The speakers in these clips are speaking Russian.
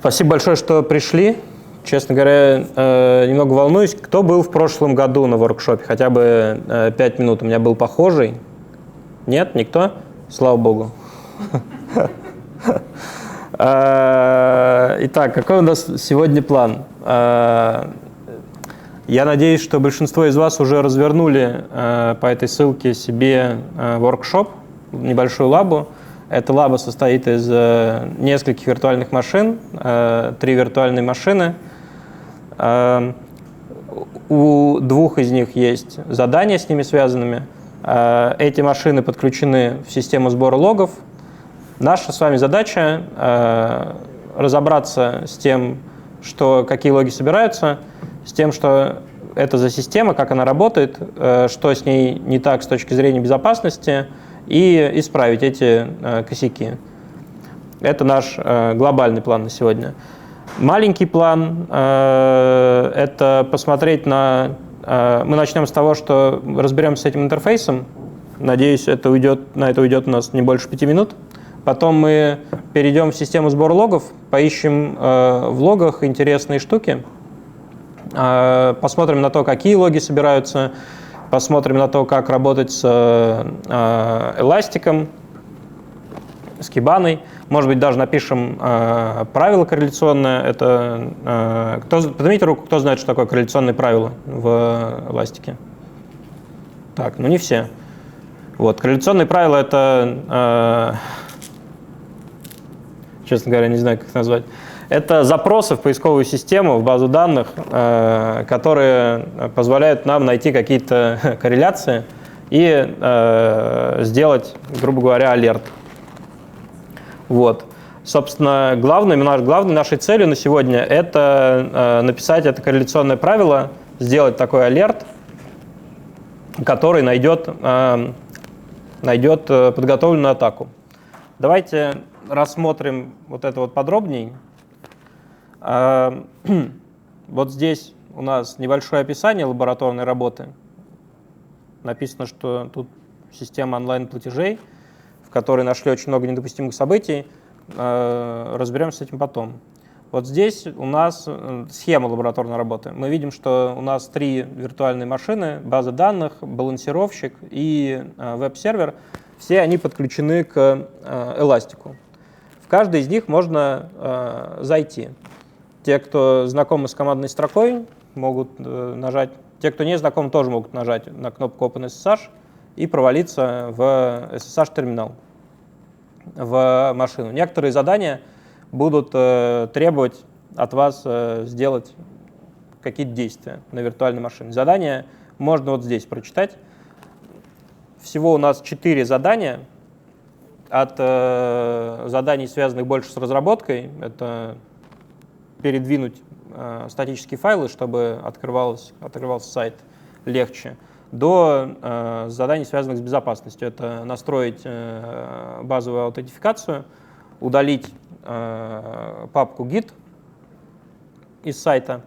Спасибо большое, что пришли. Честно говоря, немного волнуюсь. Кто был в прошлом году на воркшопе? Хотя бы 5 минут. У меня был похожий. Нет? Никто? Слава богу. Итак, какой у нас сегодня план? Я надеюсь, что большинство из вас уже развернули по этой ссылке себе воркшоп, небольшую лабу. Эта лаба состоит из нескольких виртуальных машин, 3 виртуальные машины. У 2 из них есть задания с ними связанными. Эти машины подключены в систему сбора логов. Наша с вами задача разобраться с тем, какие логи собираются, с тем, что это за система, как она работает, что с ней не так с точки зрения безопасности, и исправить эти косяки. Это наш глобальный план на сегодня. Маленький план – это посмотреть на… Мы начнем с того, что разберемся с этим интерфейсом. Надеюсь, на это уйдет у нас не больше 5 минут. Потом мы перейдем в систему сбора логов, поищем в логах интересные штуки, посмотрим на то, какие логи собираются, посмотрим на то, как работать с эластиком, с кибаной. Может быть, даже напишем правило корреляционное. Поднимите руку, кто знает, что такое корреляционные правила в эластике. Так, ну не все. Вот, корреляционные правила – это… честно говоря, не знаю, как их назвать. Это запросы в поисковую систему, в базу данных, которые позволяют нам найти какие-то корреляции и сделать, грубо говоря, алерт. Вот. Собственно, главной нашей целью на сегодня – это написать это корреляционное правило, сделать такой алерт, который найдет подготовленную атаку. Давайте рассмотрим вот это вот подробнее. Вот здесь у нас небольшое описание лабораторной работы. Написано, что тут система онлайн-платежей, в которой нашли очень много недопустимых событий. Разберемся с этим потом. Вот здесь у нас схема лабораторной работы. Мы видим, что у нас 3 виртуальные машины, база данных, балансировщик и веб-сервер. Все они подключены к эластику. В каждый из них можно зайти. Те, кто знакомы с командной строкой, могут нажать. Те, кто не знаком, тоже могут нажать на кнопку OpenSSH и провалиться в SSH-терминал, в машину. Некоторые задания будут требовать от вас сделать какие-то действия на виртуальной машине. Задания можно вот здесь прочитать. Всего у нас 4 задания. От заданий, связанных больше с разработкой, это передвинуть статические файлы, чтобы открывался сайт легче, до заданий, связанных с безопасностью. Это настроить базовую аутентификацию, удалить папку Git из сайта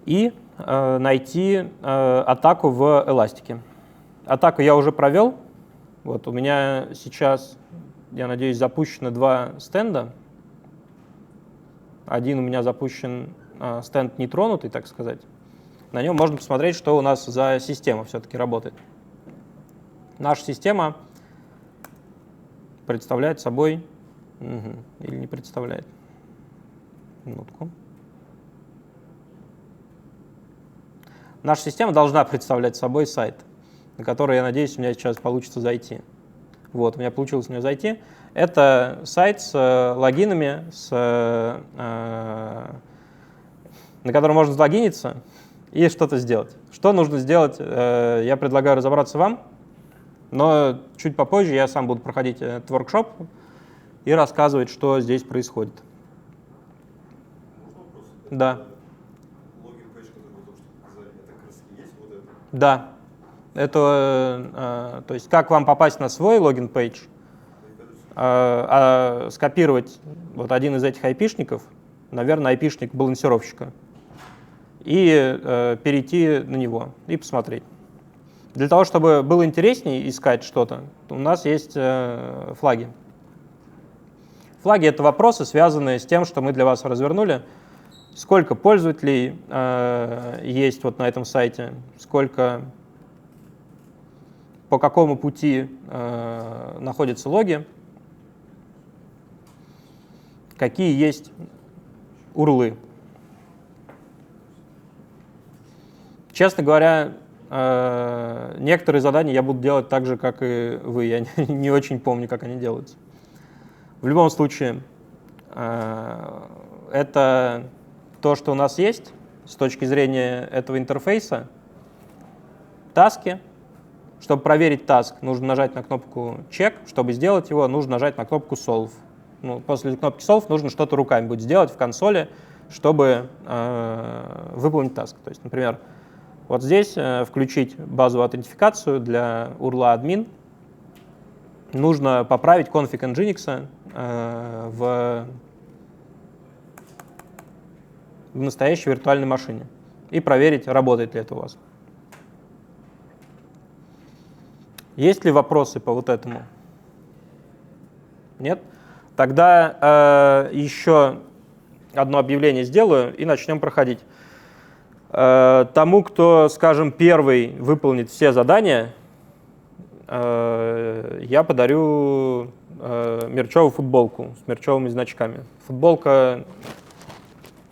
и найти атаку в эластике. Атаку я уже провел. Вот у меня сейчас, я надеюсь, запущено 2 стенда. Один у меня запущен стенд нетронутый, так сказать. На нем можно посмотреть, что у нас за система все-таки работает. Наша система представляет собой… или не представляет? Минутку. Наша система должна представлять собой сайт, на который, я надеюсь, у меня сейчас получится зайти. Вот, у меня получилось в него зайти. Это сайт с логинами, на котором можно залогиниться и что-то сделать. Что нужно сделать, я предлагаю разобраться вам, но чуть попозже я сам буду проходить этот воркшоп и рассказывать, что здесь происходит. Да. Логин-пейдж, который вы только что показали, это как раз и есть вот это? Да. Это, то есть, как вам попасть на свой логин-пейдж, скопировать вот один из этих айпишников, наверное, айпишник балансировщика, и перейти на него и посмотреть. Для того, чтобы было интереснее искать что-то, у нас есть флаги. Флаги — это вопросы, связанные с тем, что мы для вас развернули. Сколько пользователей есть вот на этом сайте, сколько, по какому пути находятся логи, какие есть урлы. Честно говоря, некоторые задания я буду делать так же, как и вы. Я не очень помню, как они делаются. В любом случае, это то, что у нас есть с точки зрения этого интерфейса. Таски. Чтобы проверить таск, нужно нажать на кнопку check. Чтобы сделать его, нужно нажать на кнопку solve. Ну, после кнопки solve нужно что-то руками будет сделать в консоли, чтобы выполнить таск. То есть, например, вот здесь включить базовую аутентификацию для URL админ. Нужно поправить конфиг Nginx в настоящей виртуальной машине и проверить, работает ли это у вас. Есть ли вопросы по вот этому? Нет? Тогда еще одно объявление сделаю и начнем проходить. Тому, кто, скажем, первый выполнит все задания, я подарю мерчевую футболку с мерчевыми значками. Футболка,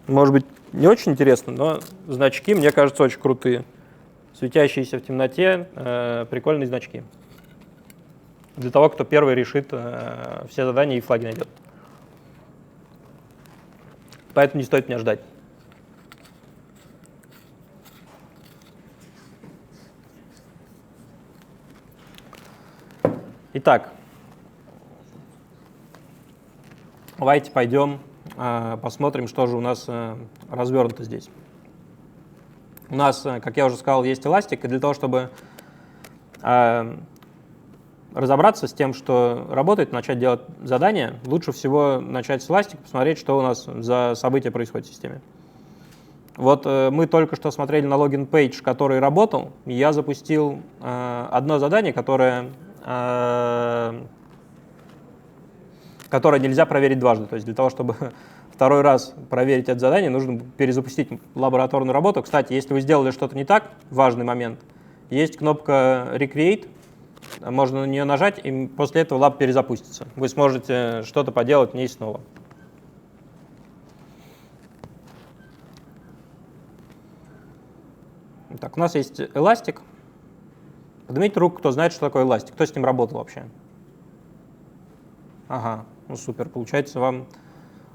может быть, не очень интересна, но значки, мне кажется, очень крутые. Светящиеся в темноте, прикольные значки. Для того, кто первый решит все задания и флаги найдет. Поэтому не стоит меня ждать. Итак, давайте пойдем посмотрим, что же у нас развернуто здесь. У нас, как я уже сказал, есть эластик, и для того, чтобы разобраться с тем, что работает, начать делать задания, лучше всего начать с эластика, посмотреть, что у нас за события происходит в системе. Вот мы только что смотрели на логин-пейдж, который работал, и я запустил одно задание, которое нельзя проверить дважды. То есть для того, чтобы второй раз проверить это задание, нужно перезапустить лабораторную работу. Кстати, если вы сделали что-то не так, важный момент, есть кнопка Recreate, можно на нее нажать, и после этого лаб перезапустится. Вы сможете что-то поделать в ней снова. Так, у нас есть эластик. Поднимите руку, кто знает, что такое эластик, кто с ним работал вообще. Ага, ну супер, получается, вы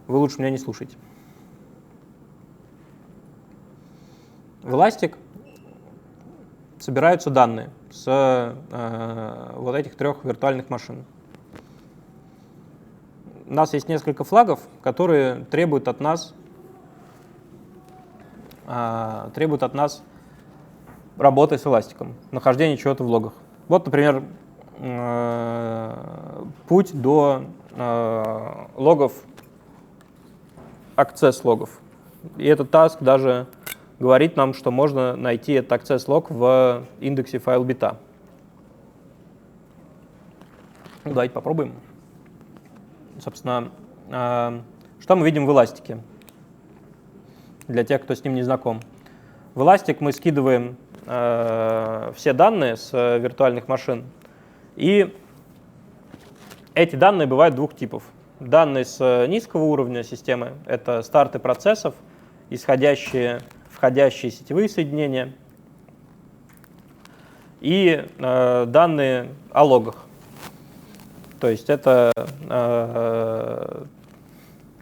лучше меня не слушаете. В эластик собираются данные с вот этих трех виртуальных машин. У нас есть несколько флагов, которые требуют от нас работы с эластиком, нахождения чего-то в логах. Вот, например, путь до логов, access логов. И этот task даже говорит нам, что можно найти этот access лог в индексе файл бита. Давайте попробуем. Собственно, что мы видим в эластике? Для тех, кто с ним не знаком. В эластик мы скидываем все данные с виртуальных машин. И эти данные бывают двух типов. Данные с низкого уровня системы — это старты процессов, исходящие, входящие сетевые соединения, и данные о логах. То есть это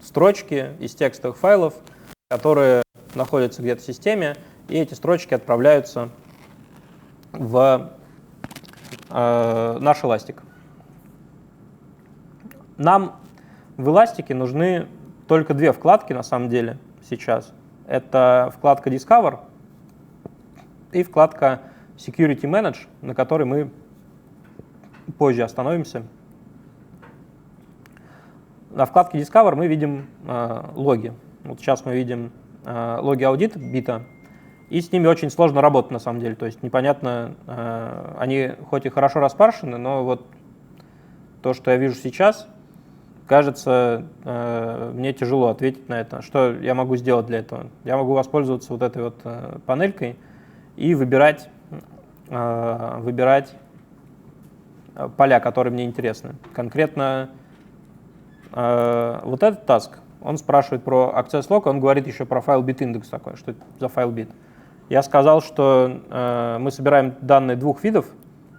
строчки из текстовых файлов, которые находятся где-то в системе, и эти строчки отправляются в наш эластик. Нам в эластике нужны только две вкладки на самом деле сейчас. Это вкладка Discover и вкладка Security Manage, на которой мы позже остановимся. На вкладке Discover мы видим логи. Вот сейчас мы видим логи аудита бита, и с ними очень сложно работать на самом деле. То есть непонятно, они хоть и хорошо распаршены, но вот то, что я вижу сейчас, кажется, мне тяжело ответить на это. Что я могу сделать для этого? Я могу воспользоваться вот этой вот панелькой и выбирать поля, которые мне интересны. Конкретно вот этот task, он спрашивает про access log, он говорит еще про файл bit-индекс такой, что это за файл bit. Я сказал, что мы собираем данные двух видов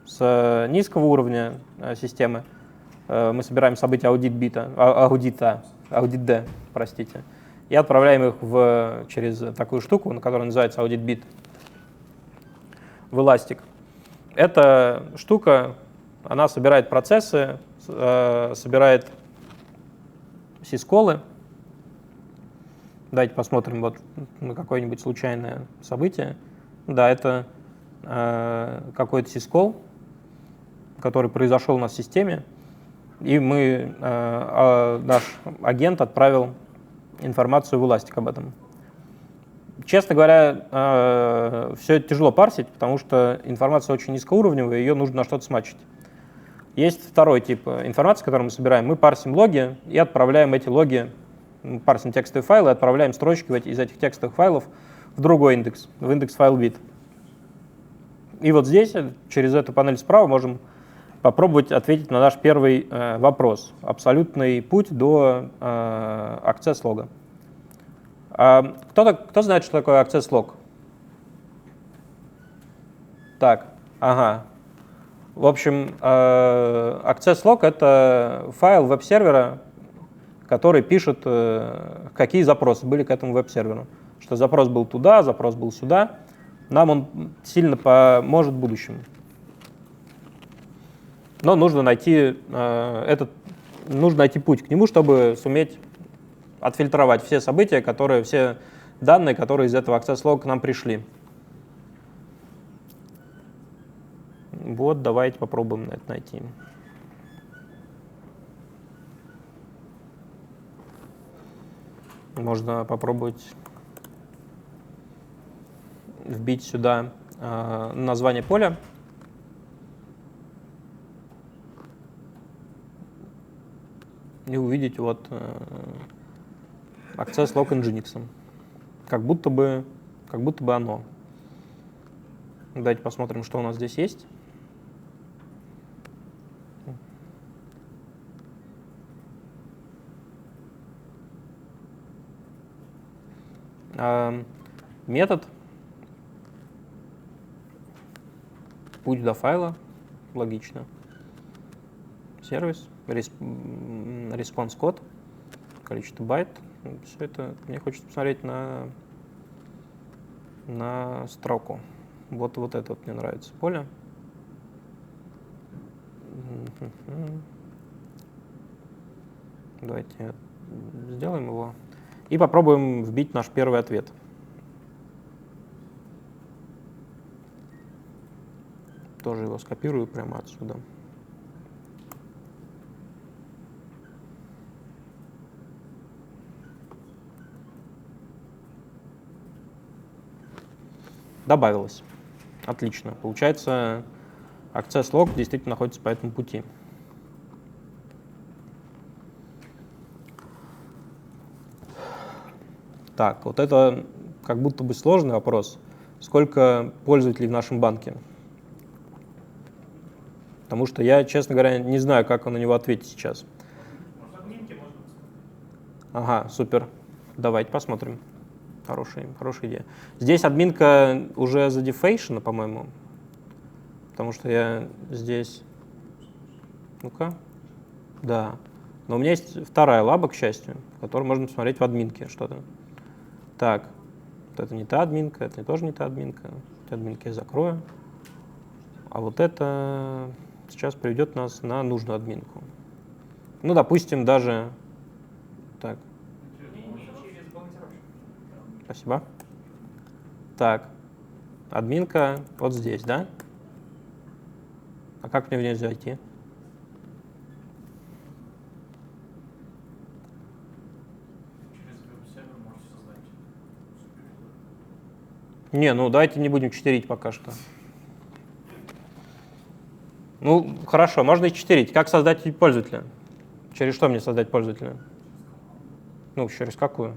с низкого уровня системы. Мы собираем события audit-D, простите, и отправляем их через такую штуку, которая называется audit-bit, в Elastic. Эта штука, она собирает процессы, собирает сисколы. Давайте посмотрим вот на какое-нибудь случайное событие. Да, это какой-то сискол, который произошел у нас в системе, и наш агент отправил информацию в Elastic об этом. Честно говоря, все это тяжело парсить, потому что информация очень низкоуровневая, ее нужно на что-то смачить. Есть второй тип информации, которую мы собираем. Мы парсим логи и отправляем эти логи, парсим текстовые файлы и отправляем строчки из этих текстовых файлов в другой индекс, в индекс FileBit. И вот здесь, через эту панель справа, можем попробовать ответить на наш первый вопрос. Абсолютный путь до access лога. Кто знает, что такое access log? Так, ага. В общем, access log — это файл веб-сервера, который пишет, какие запросы были к этому веб-серверу. Что запрос был туда, запрос был сюда. Нам он сильно поможет в будущем. Но нужно найти путь к нему, чтобы суметь отфильтровать все события, все данные, которые из этого access log к нам пришли. Вот, давайте попробуем это найти. Можно попробовать вбить сюда название поля. И увидеть вот access log Nginx. Как будто бы оно. Давайте посмотрим, что у нас здесь есть. Метод путь до файла, логично. Сервис, response код, количество байт. Все это мне хочется посмотреть на строку. Вот это вот мне нравится поле. Давайте сделаем его и попробуем вбить наш первый ответ. Тоже его скопирую прямо отсюда. Добавилось. Отлично. Получается, access log действительно находится по этому пути. Так, вот это как будто бы сложный вопрос. Сколько пользователей в нашем банке? Потому что я, честно говоря, не знаю, как на него ответить сейчас. Ага, супер. Давайте посмотрим. Хорошая идея. Здесь админка уже задефейшена, по-моему. Потому что я здесь... Ну-ка. Да. Но у меня есть вторая лаба, к счастью, в которой можно посмотреть в админке что-то. Так. Вот это не та админка, это тоже не та админка. Эти админки я закрою. А вот это сейчас приведет нас на нужную админку. Ну, допустим, даже... Так. Спасибо. Так, админка вот здесь, да? А как мне в нее зайти? Через веб-сервер можете создать. Не, ну давайте не будем читерить пока что. Ну, хорошо, можно и читерить. Как создать пользователя? Через что мне создать пользователя? Ну, через какую?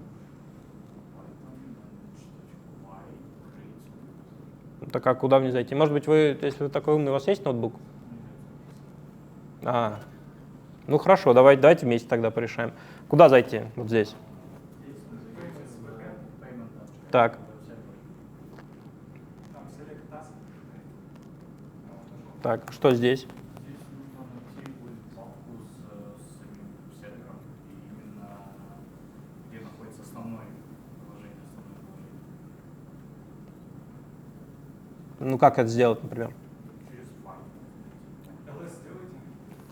Так а куда мне зайти? Может быть, вы, если вы такой умный, у вас есть ноутбук? Ну хорошо, давайте вместе тогда порешаем. Куда зайти? Вот здесь. Так. Так, что здесь? Здесь нужно найти будет папку с самим сервером и именно где находится основное приложение. Ну как это сделать, например? Через файл. LS сделайте,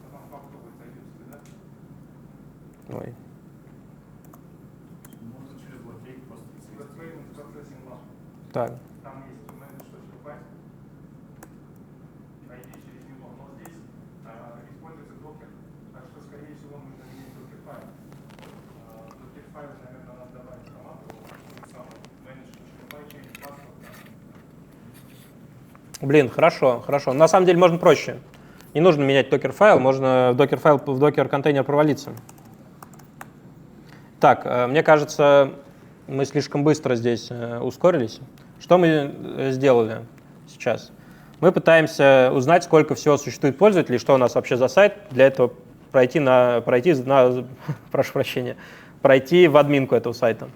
а там факт будет зайдете, да? Ой. Можно через логейк просто Processing lab. Так. Там есть manage.py. Пройди через него. Но здесь используется докер, так что, скорее всего, нужно иметь докер-файл. Докер-файл, наверное, надо добавить команду, manage.py через паспорт. Блин, хорошо. На самом деле можно проще. Не нужно менять докер-файл, можно в докер-контейнер провалиться. Так, мне кажется, мы слишком быстро здесь ускорились. Что мы сделали сейчас? Мы пытаемся узнать, сколько всего существует пользователей, что у нас вообще за сайт. Для этого пройти в админку этого сайта.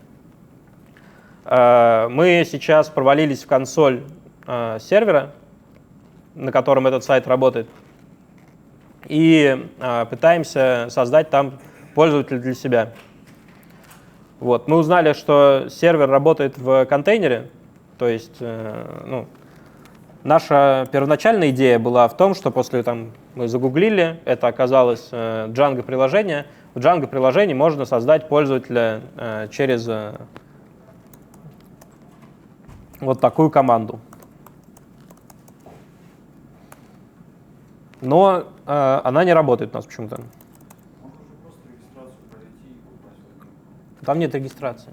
Мы сейчас провалились в консоль сервера, на котором этот сайт работает, и пытаемся создать там пользователя для себя. Вот. Мы узнали, что сервер работает в контейнере, то есть наша первоначальная идея была в том, что после мы загуглили, это оказалось Django приложение. В Django приложении можно создать пользователя через вот такую команду. Но она не работает у нас почему-то. Можно же просто регистрацию пройти и попасть. Там нет регистрации.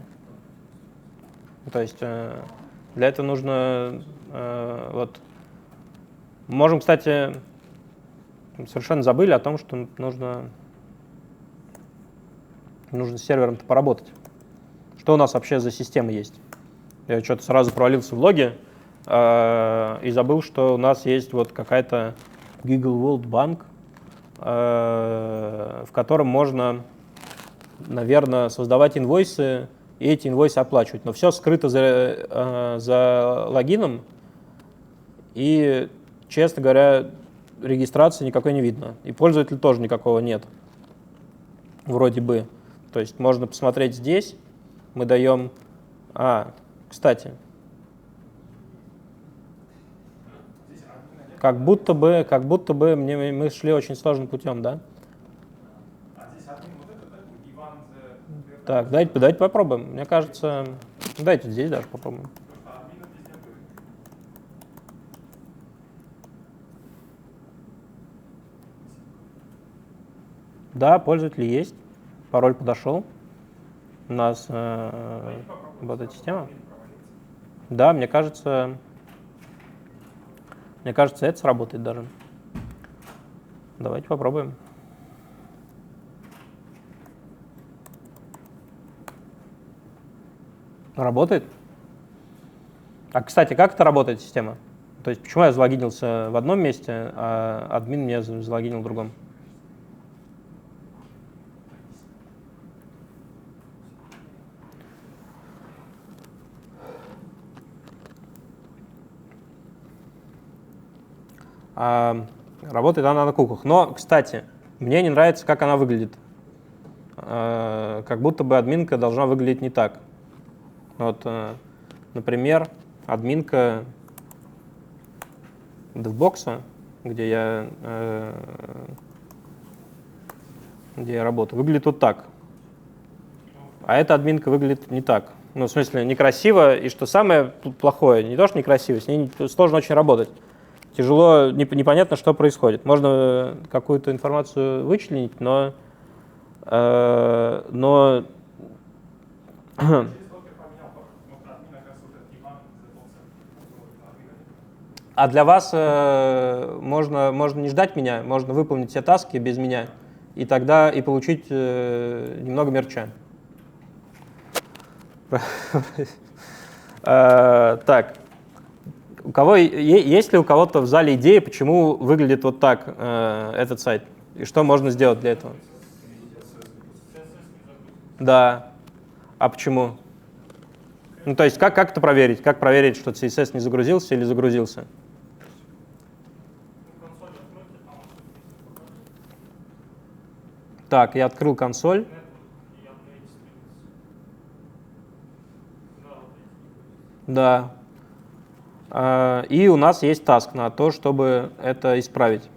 То есть для этого нужно Можем, кстати, совершенно забыли о том, что нужно с сервером-то поработать. Что у нас вообще за система есть? Я что-то сразу провалился в логи и забыл, что у нас есть вот какая-то Google World Bank, в котором можно, наверное, создавать инвойсы и эти инвойсы оплачивать. Но все скрыто за логином, и, честно говоря, регистрации никакой не видно. И пользователя тоже никакого нет, вроде бы. То есть можно посмотреть здесь, мы даем... кстати, как будто бы мы шли очень сложным путем, да? Здесь админ вот этот, да? Иван the... Так, давайте попробуем. Мне кажется, давайте здесь даже попробуем. Админов везде будет. Да, пользователь есть, пароль подошел. У нас работает система. Да, мне кажется, это сработает даже. Давайте попробуем. Работает? Кстати, как это работает система? То есть почему я залогинился в одном месте, а админ меня залогинил в другом? Работает она на куклах. Но, кстати, мне не нравится, как она выглядит. Как будто бы админка должна выглядеть не так. Вот, например, админка DevBox, где я работаю, выглядит вот так. А эта админка выглядит не так. Ну, в смысле, некрасиво. И что самое плохое, не то, что некрасиво, с ней сложно очень работать. Тяжело, непонятно, что происходит. Можно какую-то информацию вычленить, но А для вас можно не ждать меня, можно выполнить все таски без меня и тогда и получить немного мерча. Так, есть ли у кого-то в зале идеи, почему выглядит вот так этот сайт? И что можно сделать для этого? Да. А почему? Ну, то есть как это проверить? Как проверить, что CSS не загрузился или загрузился? Так, я открыл консоль. Да. И у нас есть таск на то, чтобы это исправить.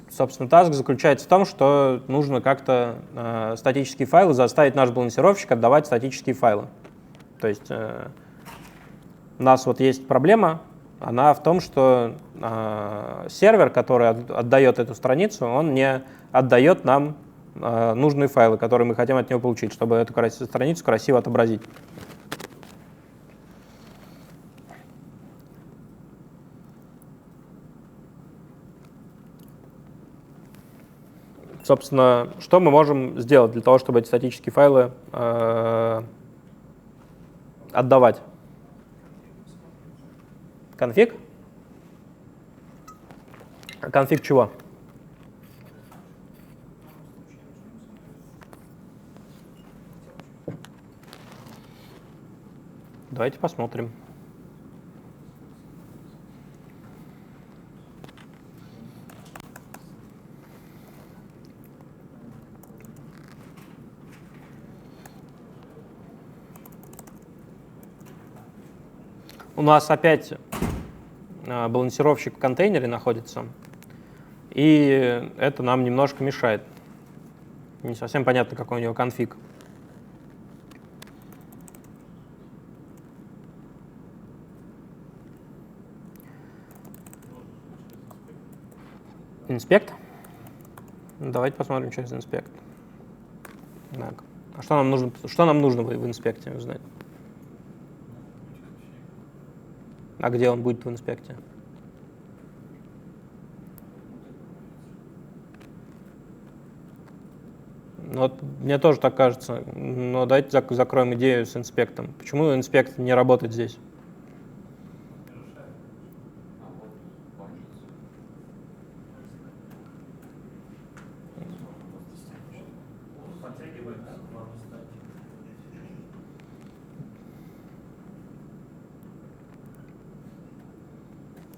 Собственно, таск заключается в том, что нужно как-то статические файлы заставить наш балансировщик отдавать статические файлы. То есть у нас вот есть проблема, она в том, что сервер, который отдает эту страницу, он не отдает нам нужные файлы, которые мы хотим от него получить, чтобы эту страницу красиво отобразить. Собственно, что мы можем сделать для того, чтобы эти статические файлы отдавать? Конфиг? Конфиг чего? Давайте посмотрим. У нас опять балансировщик в контейнере находится, и это нам немножко мешает. Не совсем понятно, какой у него конфиг. Инспект? Давайте посмотрим через инспект. Так. А что нам нужно в инспекте узнать? А где он будет в инспекте? Ну, вот мне тоже так кажется. Но давайте закроем идею с инспектом. Почему инспект не работает здесь?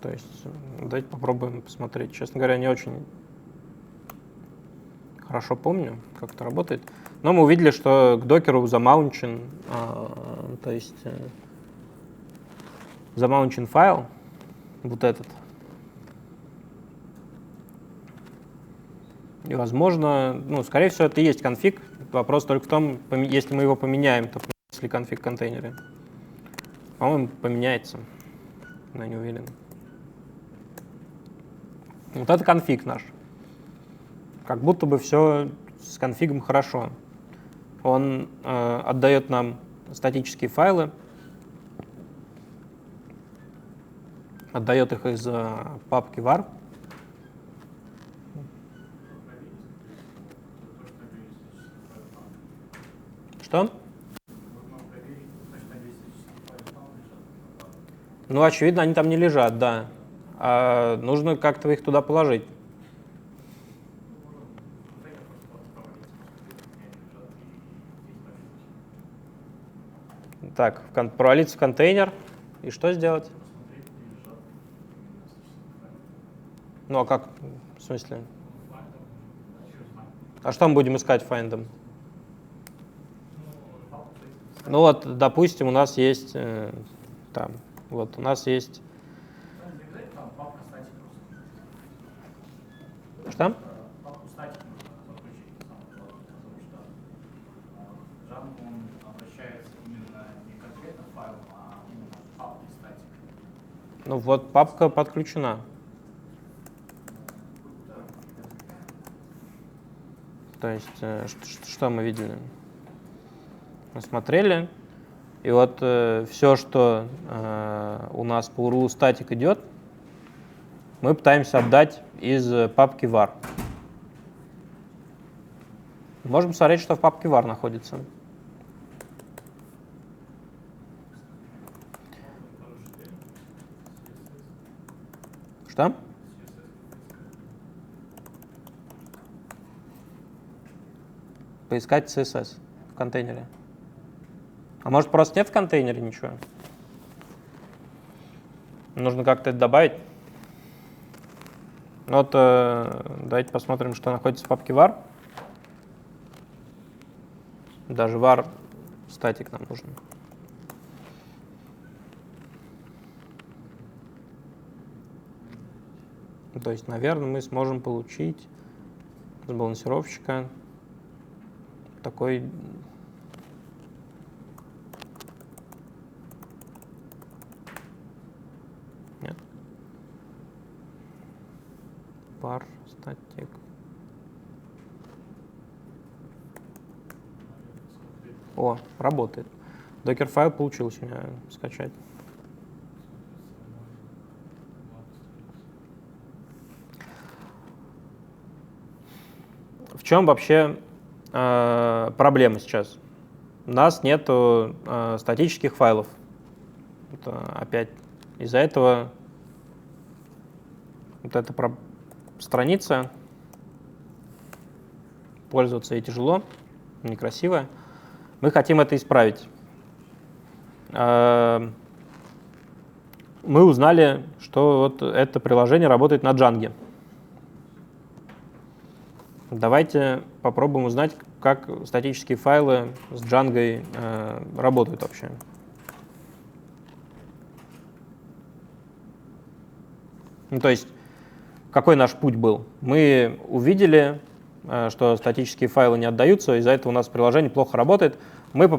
То есть давайте попробуем посмотреть. Честно говоря, не очень хорошо помню, как это работает. Но мы увидели, что к докеру замаунчен, то есть замаунчен файл, вот этот. И, возможно, ну, скорее всего, это и есть конфиг. Вопрос только в том, если мы его поменяем, то поменяется ли конфиг в контейнере. По-моему, поменяется, но не уверен. Вот это конфиг наш. Как будто бы все с конфигом хорошо. Он отдает нам статические файлы, отдает их из папки var. Что? Ну, очевидно, они там не лежат, да. А нужно как-то их туда положить. Так, провалиться в контейнер. И что сделать? Ну, а как? В смысле? А что мы будем искать файндом? Ну вот, допустим, у нас есть там, вот у нас есть. Что? Папку статик нужно подключить, потому что Django он обращается именно не конкретно к файлу, а именно к папке статик. Ну вот папка подключена. То есть, что мы видели? Мы смотрели, И вот все, что у нас по URL static идет, мы пытаемся отдать из папки var. Можем посмотреть, что в папке var находится. Что? Поискать CSS в контейнере. А может, просто нет в контейнере ничего? Нужно как-то это добавить. Вот давайте посмотрим, что находится в папке var. Даже var статик нам нужен. То есть, наверное, мы сможем получить с балансировщика такой нет. Var static. О, работает. Докер-файл получилось у меня скачать. В чем вообще проблема сейчас? У нас нет статических файлов. Это опять из-за этого вот эта страница, пользоваться ей тяжело, некрасивая. Мы хотим это исправить. Мы узнали, что вот это приложение работает на Django. Давайте попробуем узнать, как статические файлы с Django работают вообще. Ну, то есть, какой наш путь был? Мы увидели, что статические файлы не отдаются, из-за этого у нас приложение плохо работает. Мы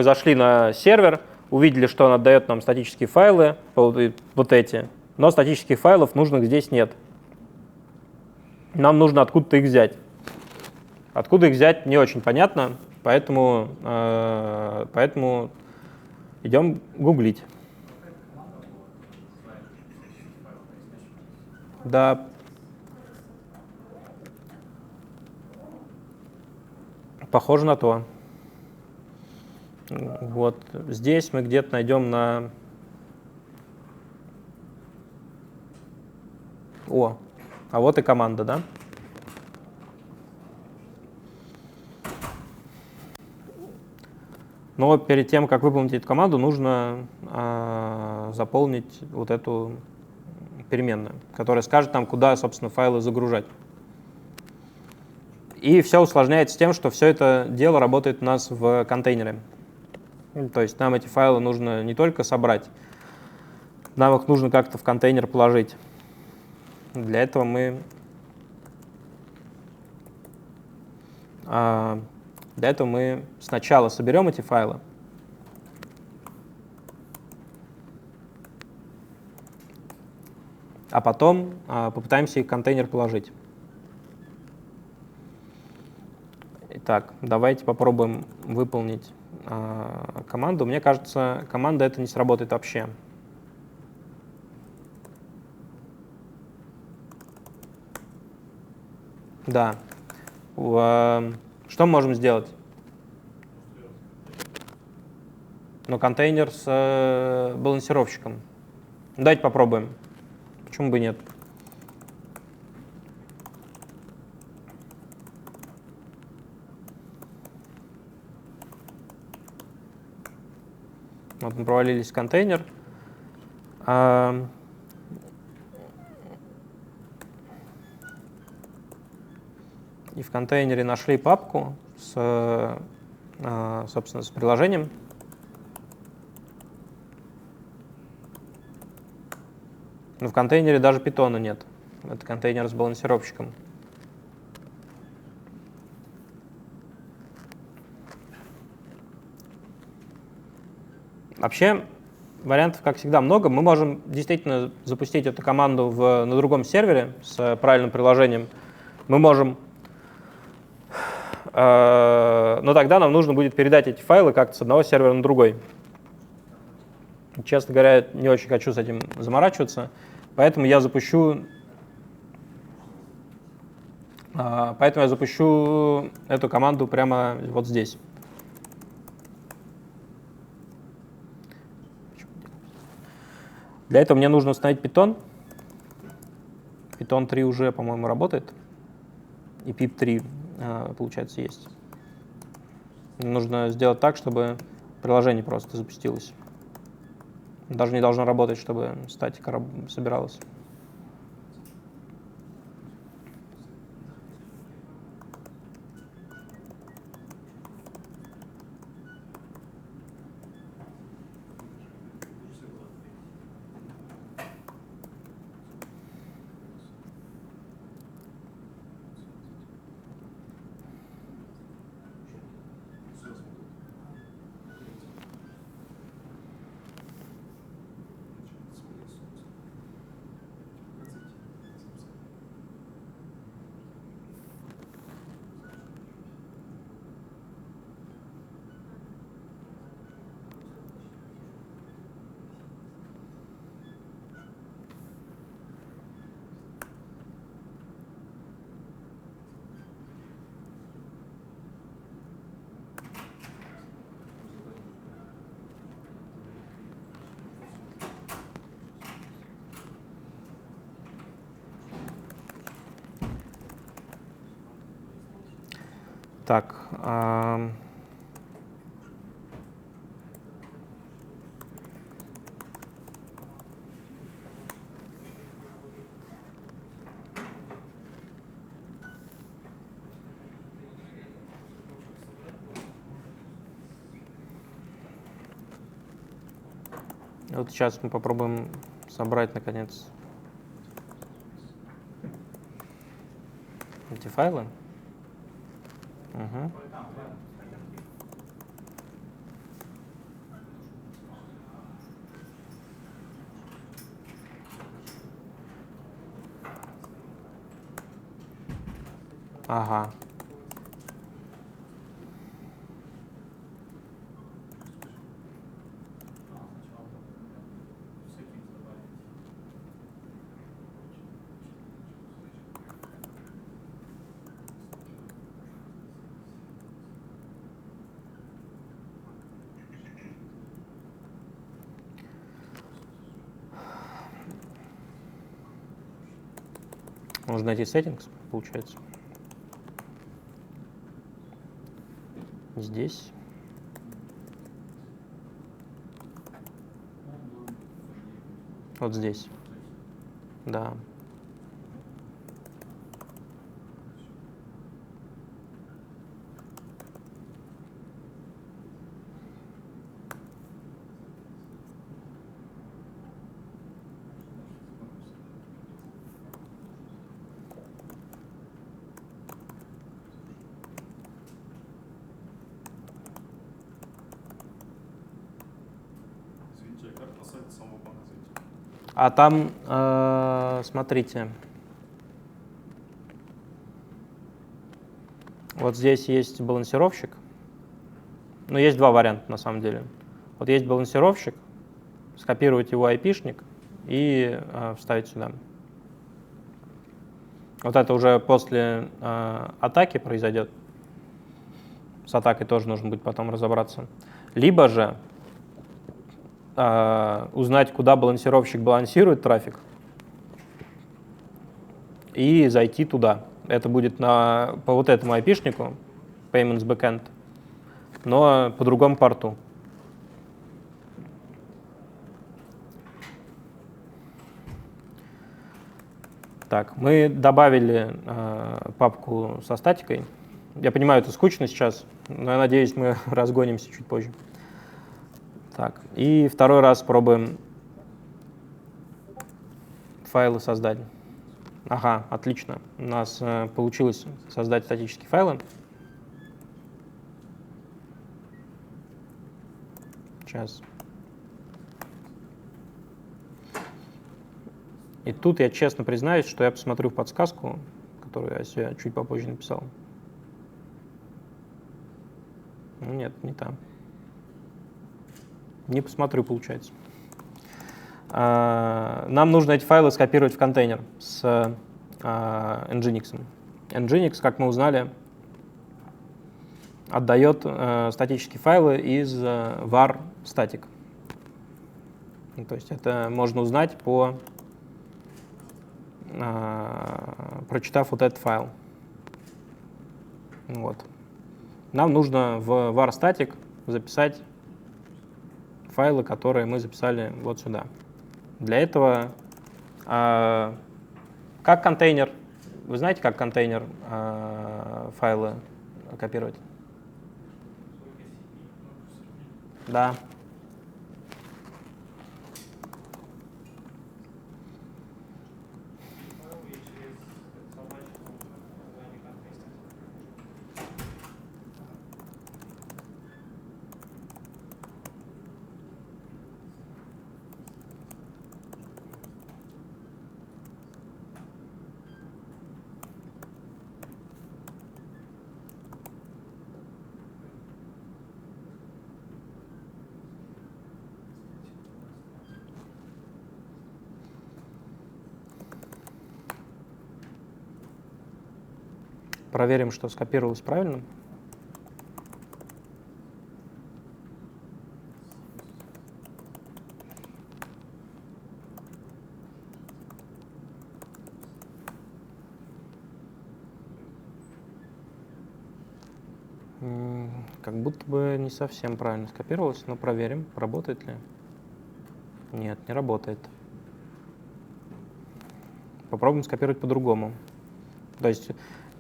зашли на сервер, увидели, что он отдает нам статические файлы, вот эти, но статических файлов нужных здесь нет. Нам нужно откуда-то их взять. Откуда их взять, не очень понятно, поэтому идем гуглить. Да. Похоже на то. Вот здесь мы где-то найдем на... О, а вот и команда, да? Но перед тем, как выполнить эту команду, нужно заполнить вот эту переменную, которая скажет нам, куда, собственно, файлы загружать. И все усложняется тем, что все это дело работает у нас в контейнере. То есть нам эти файлы нужно не только собрать, нам их нужно как-то в контейнер положить. Для этого мы сначала соберем эти файлы, а потом попытаемся их в контейнер положить. Итак, давайте попробуем выполнить команду. Мне кажется, команда эта не сработает вообще. Да. Что мы можем сделать? Ну, контейнер с балансировщиком. Давайте попробуем. Почему бы нет? Вот мы провалились в контейнер. И в контейнере нашли папку с, собственно, с приложением. Но в контейнере даже питона нет. Это контейнер с балансировщиком. Вообще, вариантов, как всегда, много. Мы можем действительно запустить эту команду на другом сервере с правильным приложением. Мы можем... Но тогда нам нужно будет передать эти файлы как-то с одного сервера на другой. Честно говоря, не очень хочу с этим заморачиваться, поэтому я запущу эту команду прямо вот здесь. Для этого мне нужно установить Python. Python 3 уже, по-моему, работает. И pip 3, получается, есть. Нужно сделать так, чтобы приложение просто запустилось. Даже не должно работать, чтобы статика собиралась. Так. Вот сейчас мы попробуем собрать, наконец, эти файлы. Угу. Ага. Нужно найти settings, получается. Здесь. Вот здесь. Да. Извините, как на сайт самого банка зайти? А там, смотрите, вот здесь есть балансировщик. Ну, есть два варианта на самом деле. Вот есть балансировщик, скопировать его IP-шник и вставить сюда. Вот это уже после атаки произойдет. С атакой тоже нужно будет потом разобраться. Либо же узнать, куда балансировщик балансирует трафик, и зайти туда. Это будет по вот этому IP-шнику, Payments Backend, но по другому порту. Так, мы добавили папку со статикой. Я понимаю, это скучно сейчас, но я надеюсь, мы разгонимся чуть позже. Так, и второй раз пробуем файлы создать. Ага, отлично. У нас получилось создать статические файлы. Сейчас. И тут я честно признаюсь, что я посмотрю в подсказку, которую я себе чуть попозже написал. Нет, не там. Не посмотрю, получается. нам нужно эти файлы скопировать в контейнер с Nginx. Nginx, как мы узнали, отдает статические файлы из var static. То есть это можно узнать, прочитав вот этот файл. Вот. Нам нужно в var static записать файлы, которые мы записали вот сюда. Для этого как контейнер, вы знаете, как контейнер файлы копировать? Да. Проверим, что скопировалось правильно. Как будто бы не совсем правильно скопировалось, но проверим, работает ли. Нет, не работает. Попробуем скопировать по-другому. То есть,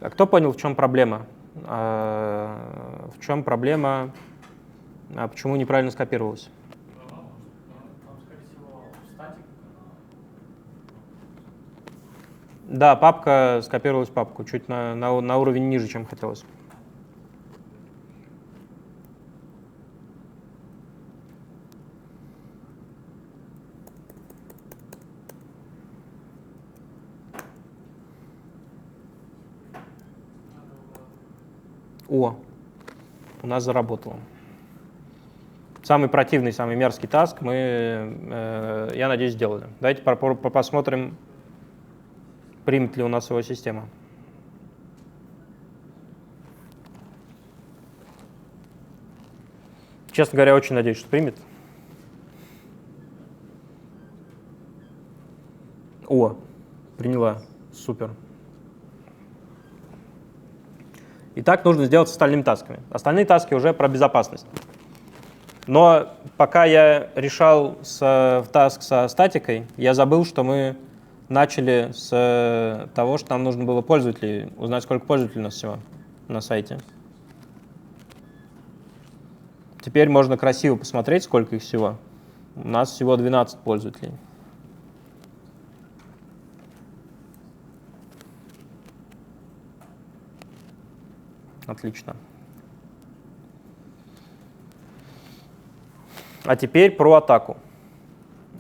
а кто понял, в чем проблема? В чем проблема, почему неправильно скопировалось? Там, скорее всего, статик. Да, папка скопировалась в папку, чуть на уровень ниже, чем хотелось. О, у нас заработало. Самый противный, самый мерзкий таск мы, я надеюсь, сделали. Давайте посмотрим, примет ли у нас его система. Честно говоря, очень надеюсь, что примет. О, приняла. Супер. И так нужно сделать с остальными тасками. Остальные таски уже про безопасность. Но пока я решал таск со статикой, я забыл, что мы начали с того, что нам нужно было пользователей, узнать, сколько пользователей у нас всего на сайте. Теперь можно красиво посмотреть, сколько их всего. У нас всего 12 пользователей. Отлично. А теперь про атаку.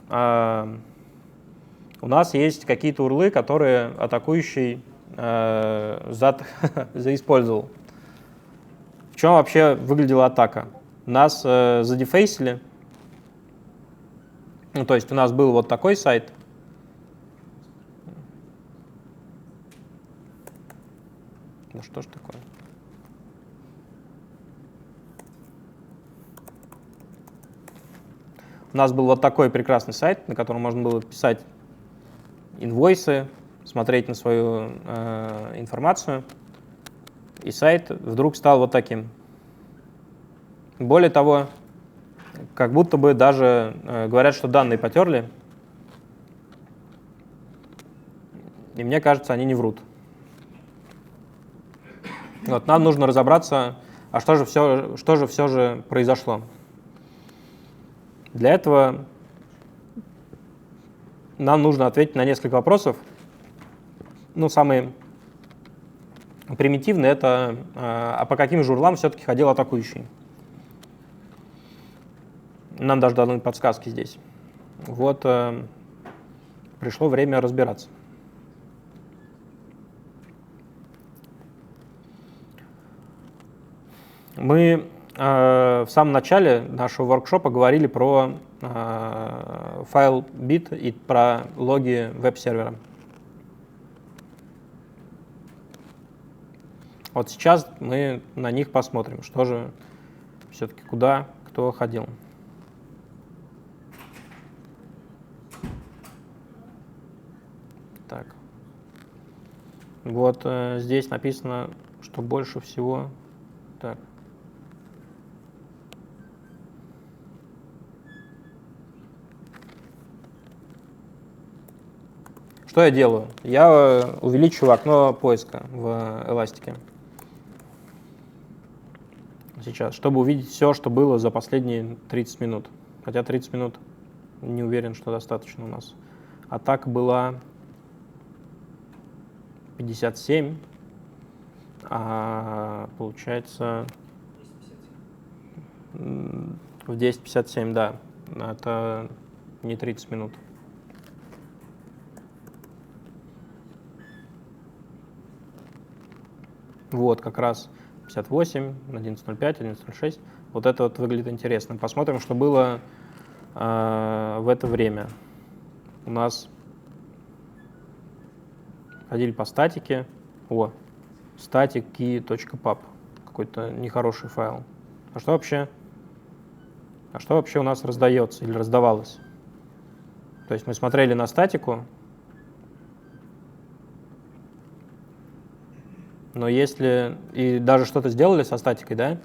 У нас есть какие-то урлы, которые атакующий заиспользовал. В чем вообще выглядела атака? Нас задефейсили. Ну, то есть у нас был вот такой сайт. Ну что ж такое? У нас был вот такой прекрасный сайт, на котором можно было писать инвойсы, смотреть на свою информацию. И сайт вдруг стал вот таким. Более того, как будто бы даже говорят, что данные потерли. И мне кажется, они не врут. Вот, нам нужно разобраться, а что же все же произошло. Для этого нам нужно ответить на несколько вопросов. Ну, самые примитивные — это а по каким же урлам все-таки ходил атакующий. Нам даже даны подсказки здесь. Вот пришло время разбираться. Мы в самом начале нашего воркшопа говорили про файл bit и про логи веб-сервера. Вот сейчас мы на них посмотрим, что же все-таки куда кто ходил. Так. Вот здесь написано, что больше всего. Так. Что я делаю? Я увеличиваю окно поиска в Эластике. Сейчас, чтобы увидеть все, что было за последние 30 минут. Хотя 30 минут не уверен, что достаточно у нас. Атака была 57, а получается в 10:57, да. Это не 30 минут. Вот, как раз 58, 11:05, 11:06. Вот это вот выглядит интересно. Посмотрим, что было в это время. У нас ходили по статике. О, static.key.pub. Какой-то нехороший файл. А что вообще у нас раздается или раздавалось? То есть мы смотрели на статику, но если и даже что-то сделали со статикой, да?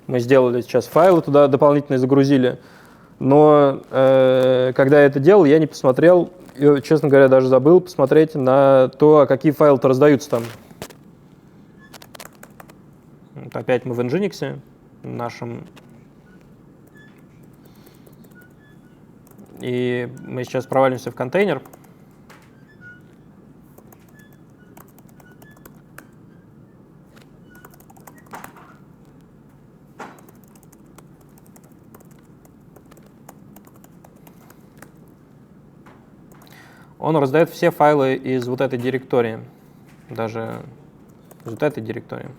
Мы сделали сейчас файлы туда дополнительно загрузили, но когда я это делал, я не посмотрел, и, честно говоря, даже забыл посмотреть на то, какие файлы-то раздаются там. Вот опять мы в Nginx нашем. И мы сейчас провалимся в контейнер. Он раздает все файлы из вот этой директории, даже из вот этой директории.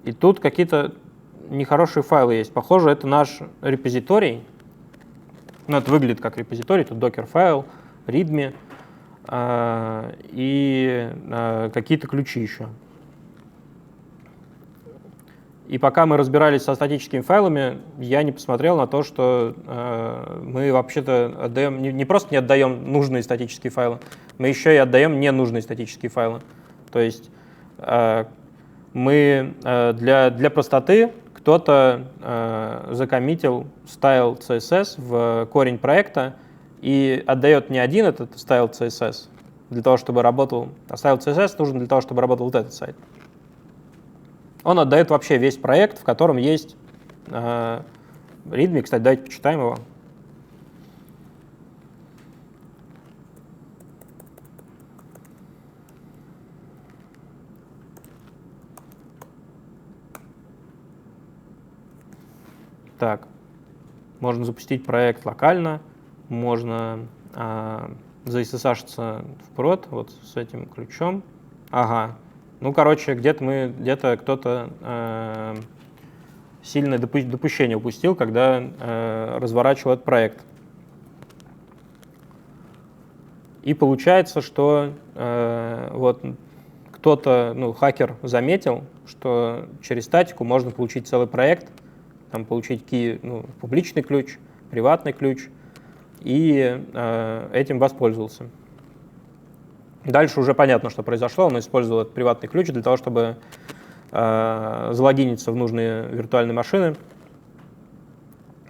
И тут какие-то нехорошие файлы есть. Похоже, это наш репозиторий. Ну, это выглядит как репозиторий. Тут докер-файл, readme и какие-то ключи еще. И пока мы разбирались со статическими файлами, я не посмотрел на то, что мы вообще-то отдаем, не просто не отдаем нужные статические файлы, мы еще и отдаем ненужные статические файлы. То есть мы для простоты кто-то закоммитил style CSS в корень проекта и отдает не один этот style CSS для того, чтобы работал, а style CSS нужен для того, чтобы работал вот этот сайт. Он отдает вообще весь проект, в котором есть readme. Кстати, давайте почитаем его. Так, можно запустить проект локально, можно заSSH-ться в прод вот с этим ключом. Ага. Ну, короче, где-то кто-то сильное допущение упустил, когда разворачивал этот проект. И получается, что вот кто-то, хакер заметил, что через статику можно получить целый проект, там получить публичный ключ, приватный ключ, и этим воспользовался. Дальше уже понятно, что произошло. Он использовал этот приватный ключ для того, чтобы залогиниться в нужные виртуальные машины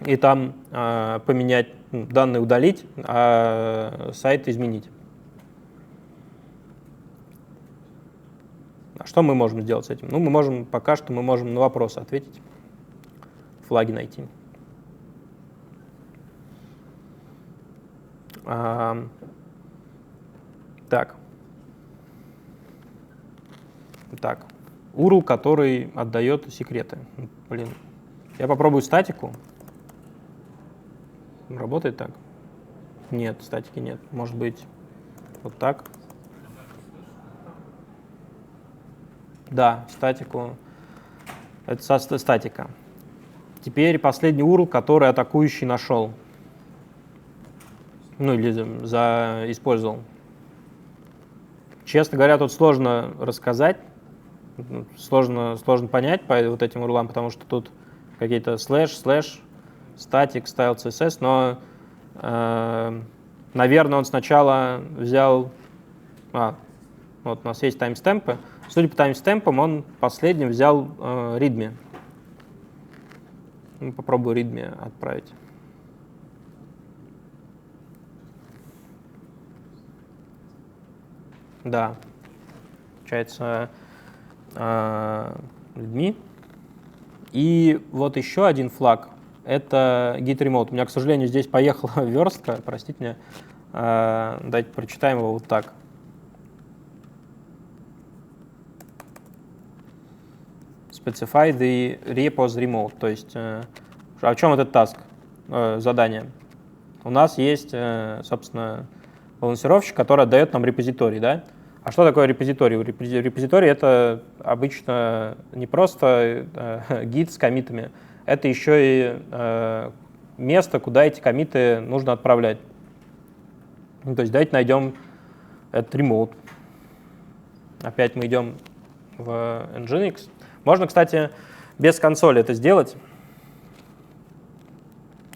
и там поменять, данные удалить, а сайт изменить. А что мы можем сделать с этим? Пока что мы можем на вопросы ответить, флаги найти. Так, URL, который отдает секреты. Блин, я попробую статику. Работает так? Нет, статики нет. Может быть, вот так. Да, статику. Это статика. Теперь последний URL, который атакующий нашел. Ну или использовал. Честно говоря, тут сложно рассказать, сложно понять по вот этим URL, потому что тут какие-то слэш, статик, стайл, CSS, но, наверное, он сначала взял... вот у нас есть таймстемпы. Судя по таймстемпам, он последним взял readme. Попробую readme отправить. Да, получается readme. И вот еще один флаг — это git remote. У меня, к сожалению, здесь поехала верстка, простите меня. Давайте прочитаем его вот так. Specify the repos remote. То есть, о чем этот task, задание? У нас есть, собственно, балансировщик, который отдает нам репозиторий, да? А что такое репозиторий? Репозиторий — это обычно не просто гид с коммитами, это еще и место, куда эти коммиты нужно отправлять. То есть давайте найдем этот remote. Опять мы идем в Nginx. Можно, кстати, без консоли это сделать.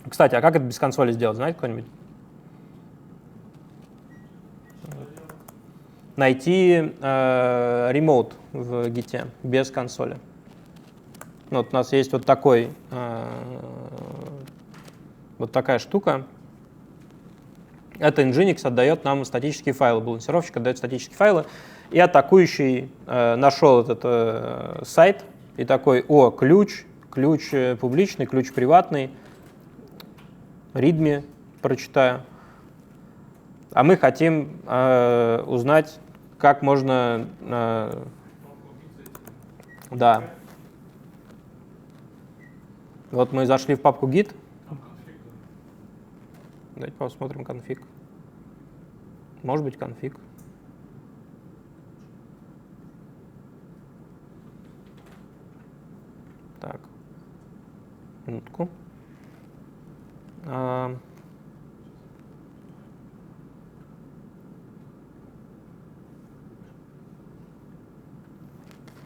Кстати, а как это без консоли сделать, знаете кто-нибудь? Найти remote в Git без консоли. Вот у нас есть вот такая штука. Это Nginx отдает нам статические файлы, балансировщик отдает статические файлы, и атакующий нашел этот сайт и такой: о, ключ публичный, ключ приватный, readme прочитаю. А мы хотим узнать, как можно... да. Вот мы зашли в папку git. Давайте посмотрим конфиг. Может быть, конфиг. Так. Минутку.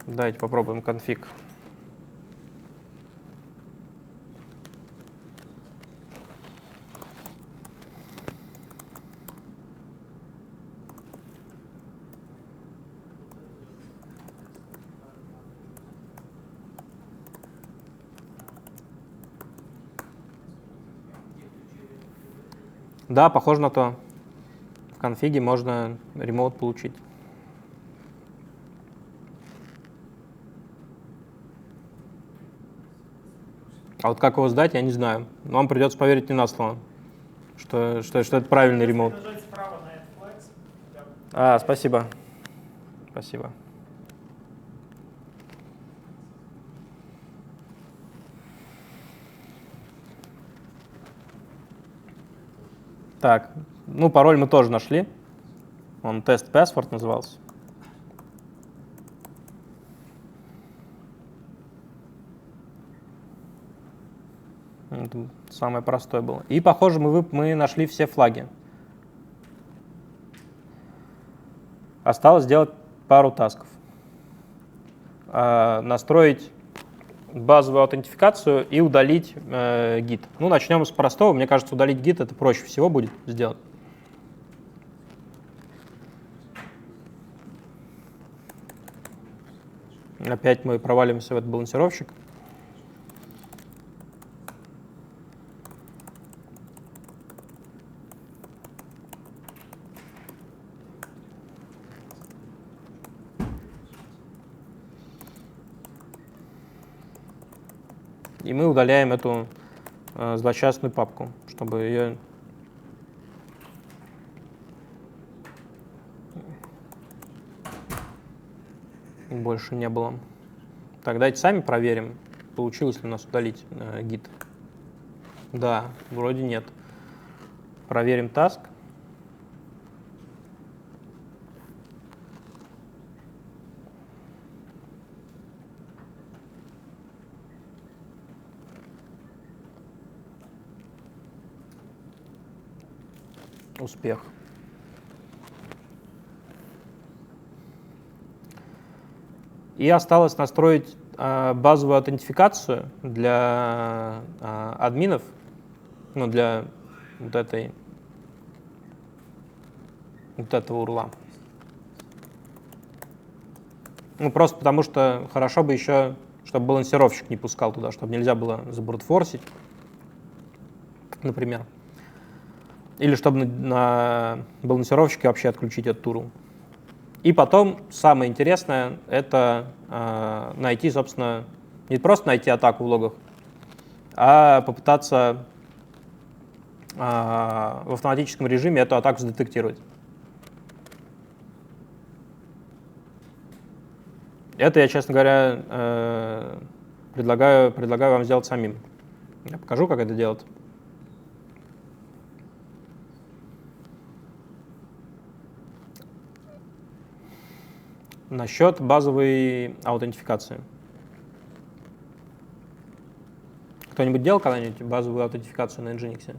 Давайте попробуем конфиг. Да, похоже на то. В конфиге можно ремоут получить. А вот как его сдать, я не знаю. Но вам придется поверить не на слово, что это правильный ремоут. Спасибо. Спасибо. Так, ну пароль мы тоже нашли. Он тест password назывался. Это самое простое было. И, похоже, мы нашли все флаги. Осталось сделать пару тасков. Настроить базовую аутентификацию и удалить гид. Ну, начнем с простого. Мне кажется, удалить гид это проще всего будет сделать. Опять мы провалимся в этот балансировщик. И мы удаляем эту злосчастную папку, чтобы ее больше не было. Так, давайте сами проверим, получилось ли у нас удалить гид. Да, вроде нет. Проверим task. Успех. И осталось настроить базовую аутентификацию для админов, ну, для вот этого урла. Ну, просто потому что хорошо бы еще, чтобы балансировщик не пускал туда, чтобы нельзя было забрутфорсить, например. Или чтобы на балансировщике вообще отключить этот URL. И потом, самое интересное, это найти, собственно, не просто найти атаку в логах, а попытаться в автоматическом режиме эту атаку задетектировать. Это я, честно говоря, предлагаю вам сделать самим. Я покажу, как это делать. Насчет базовой аутентификации. Кто-нибудь делал когда-нибудь базовую аутентификацию на Nginx?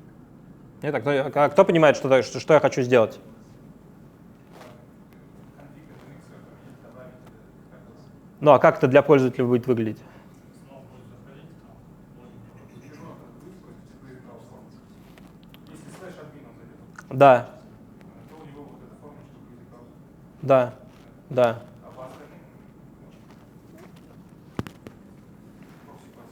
Нет? А кто понимает, что я хочу сделать? Ну, а как это для пользователя будет выглядеть? Если слэш админом зайдет, Да, то у него вот эта формочка будет браузер. да, да. А по остальным прокси-класс.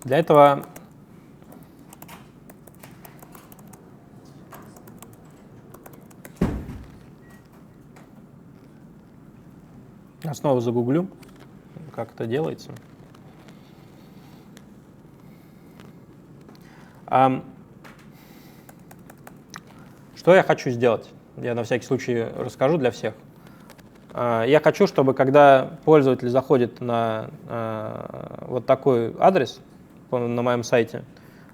Для этого я снова загуглю, как это делается. Что я хочу сделать? Я на всякий случай расскажу для всех. Я хочу, чтобы когда пользователь заходит на вот такой адрес на моем сайте,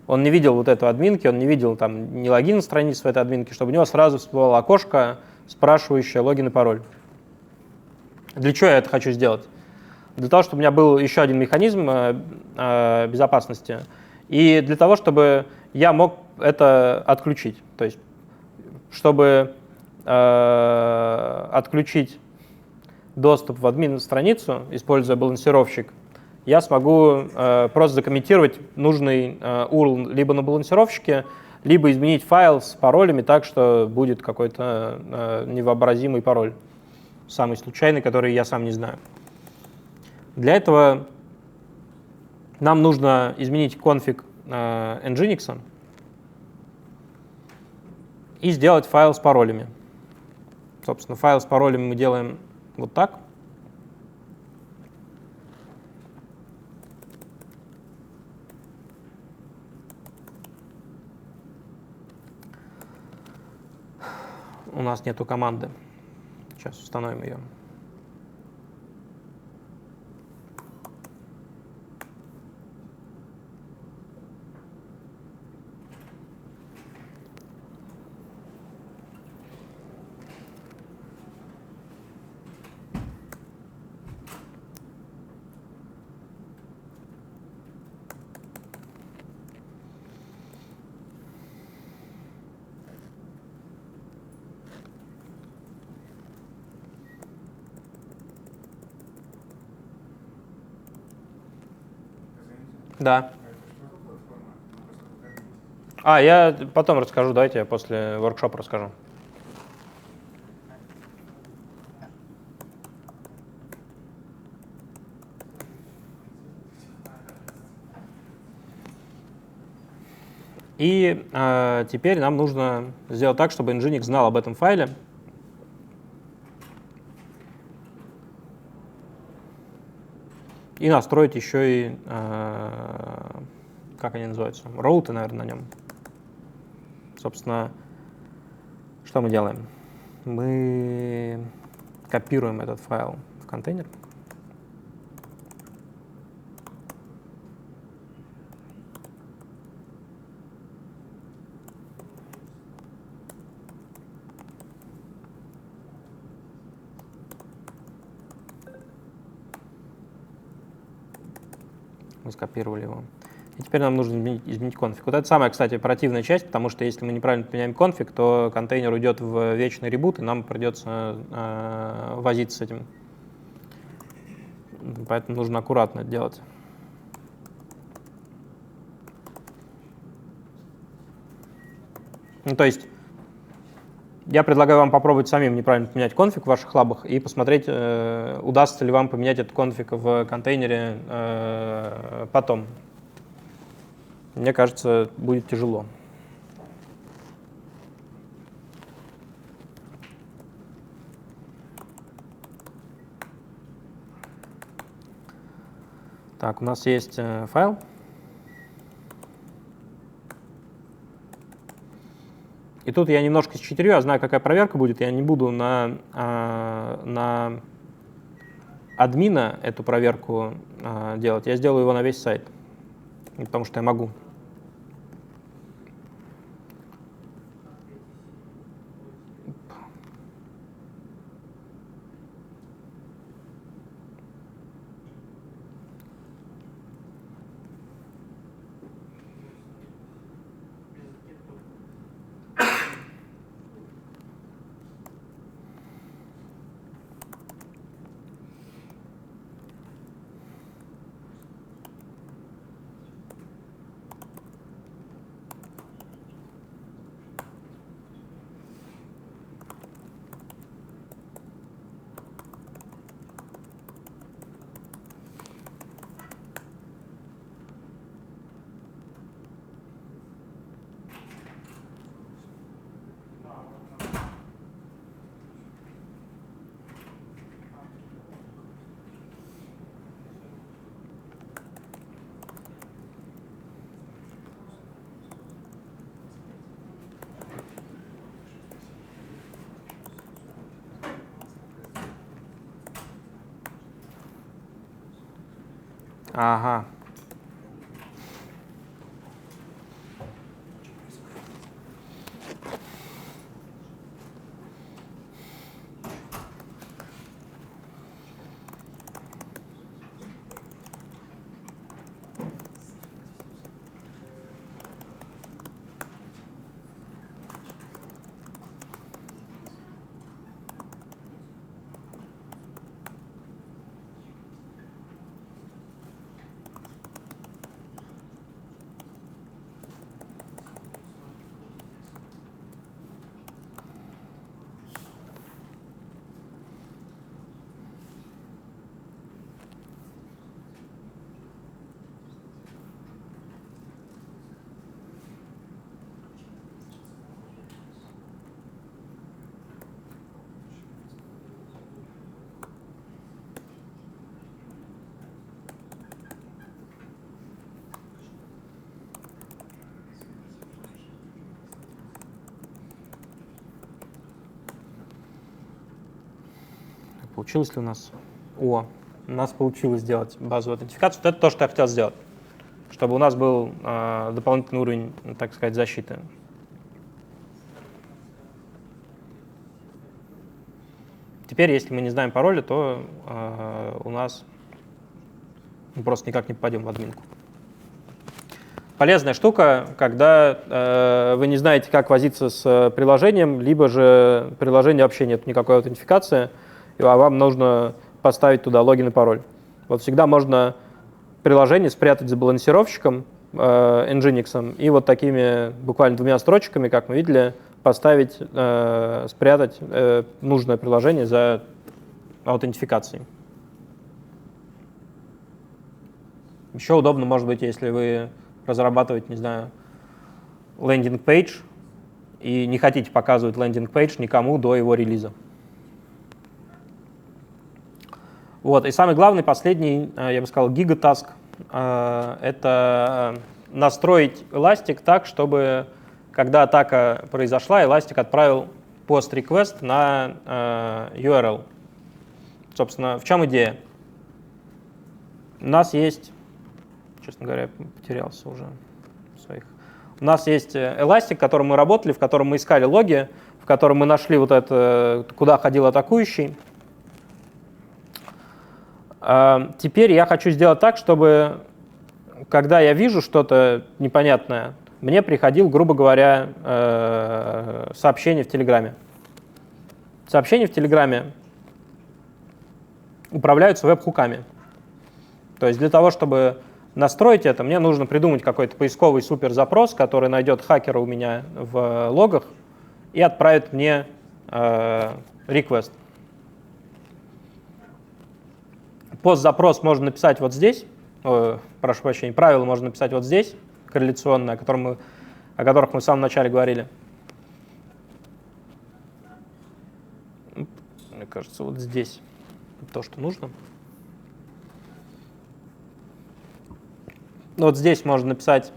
он не видел вот эту админки, он не видел там ни логин страницы в этой админке, чтобы у него сразу всплыло окошко, спрашивающее логин и пароль. Для чего я это хочу сделать? Для того, чтобы у меня был еще один механизм безопасности, и для того, чтобы я мог это отключить. То есть, чтобы отключить доступ в админ-страницу, используя балансировщик, я смогу просто закомментировать нужный URL либо на балансировщике, либо изменить файл с паролями так, что будет какой-то невообразимый пароль, самый случайный, который я сам не знаю. Для этого нам нужно изменить конфиг Nginx и сделать файл с паролями. Собственно, файл с паролями мы делаем вот так. У нас нету команды. Сейчас установим ее. Да. Я потом расскажу, давайте я после воркшопа расскажу. И теперь нам нужно сделать так, чтобы Nginx знал об этом файле. И настроить еще и, как они называются, роуты, наверное, на нем. Собственно, что мы делаем? мы копируем этот файл в контейнер. Мы скопировали его. И теперь нам нужно изменить конфиг. Вот это самая, кстати, оперативная часть, потому что если мы неправильно поменяем конфиг, то контейнер уйдет в вечный ребут, и нам придется возиться с этим. Поэтому нужно аккуратно это делать. Ну, то есть я предлагаю вам попробовать самим неправильно поменять конфиг в ваших лабах и посмотреть, удастся ли вам поменять этот конфиг в контейнере потом. Мне кажется, будет тяжело. Так, у нас есть файл. И тут я немножко считерю, я знаю, какая проверка будет. Я не буду на админа эту проверку делать. Я сделаю его на весь сайт, потому что я могу. Ага. Получилось ли у нас? У нас получилось сделать базовую аутентификацию. Вот это то, что я хотел сделать, чтобы у нас был дополнительный уровень, так сказать, защиты. Теперь, если мы не знаем пароля, то у нас мы просто никак не попадем в админку. Полезная штука, когда вы не знаете, как возиться с приложением, либо же приложение вообще нет никакой аутентификации, а вам нужно поставить туда логин и пароль. Вот всегда можно приложение спрятать за балансировщиком Nginx и вот такими буквально 2 строчками, как мы видели, поставить, спрятать нужное приложение за аутентификацией. Еще удобно, может быть, если вы разрабатываете, не знаю, лендинг-пейдж и не хотите показывать лендинг-пейдж никому до его релиза. Вот. И самый главный, последний, я бы сказал, гигатаск — это настроить Elastic так, чтобы, когда атака произошла, Elastic отправил post request на URL. Собственно, в чем идея? У нас есть, честно говоря, потерялся уже в своих. У нас есть Elastic, в котором мы работали, в котором мы искали логи, в котором мы нашли вот это, куда ходил атакующий. Теперь я хочу сделать так, чтобы, когда я вижу что-то непонятное, мне приходил, грубо говоря, сообщение в Телеграме. Сообщения в Телеграме управляются веб-хуками. То есть для того, чтобы настроить это, мне нужно придумать какой-то поисковый суперзапрос, который найдет хакера у меня в логах и отправит мне request. Пост-запрос можно написать вот здесь, прошу прощения, правило можно написать вот здесь, корреляционное, о которых мы в самом начале говорили. Мне кажется, вот здесь то, что нужно. Вот здесь можно написать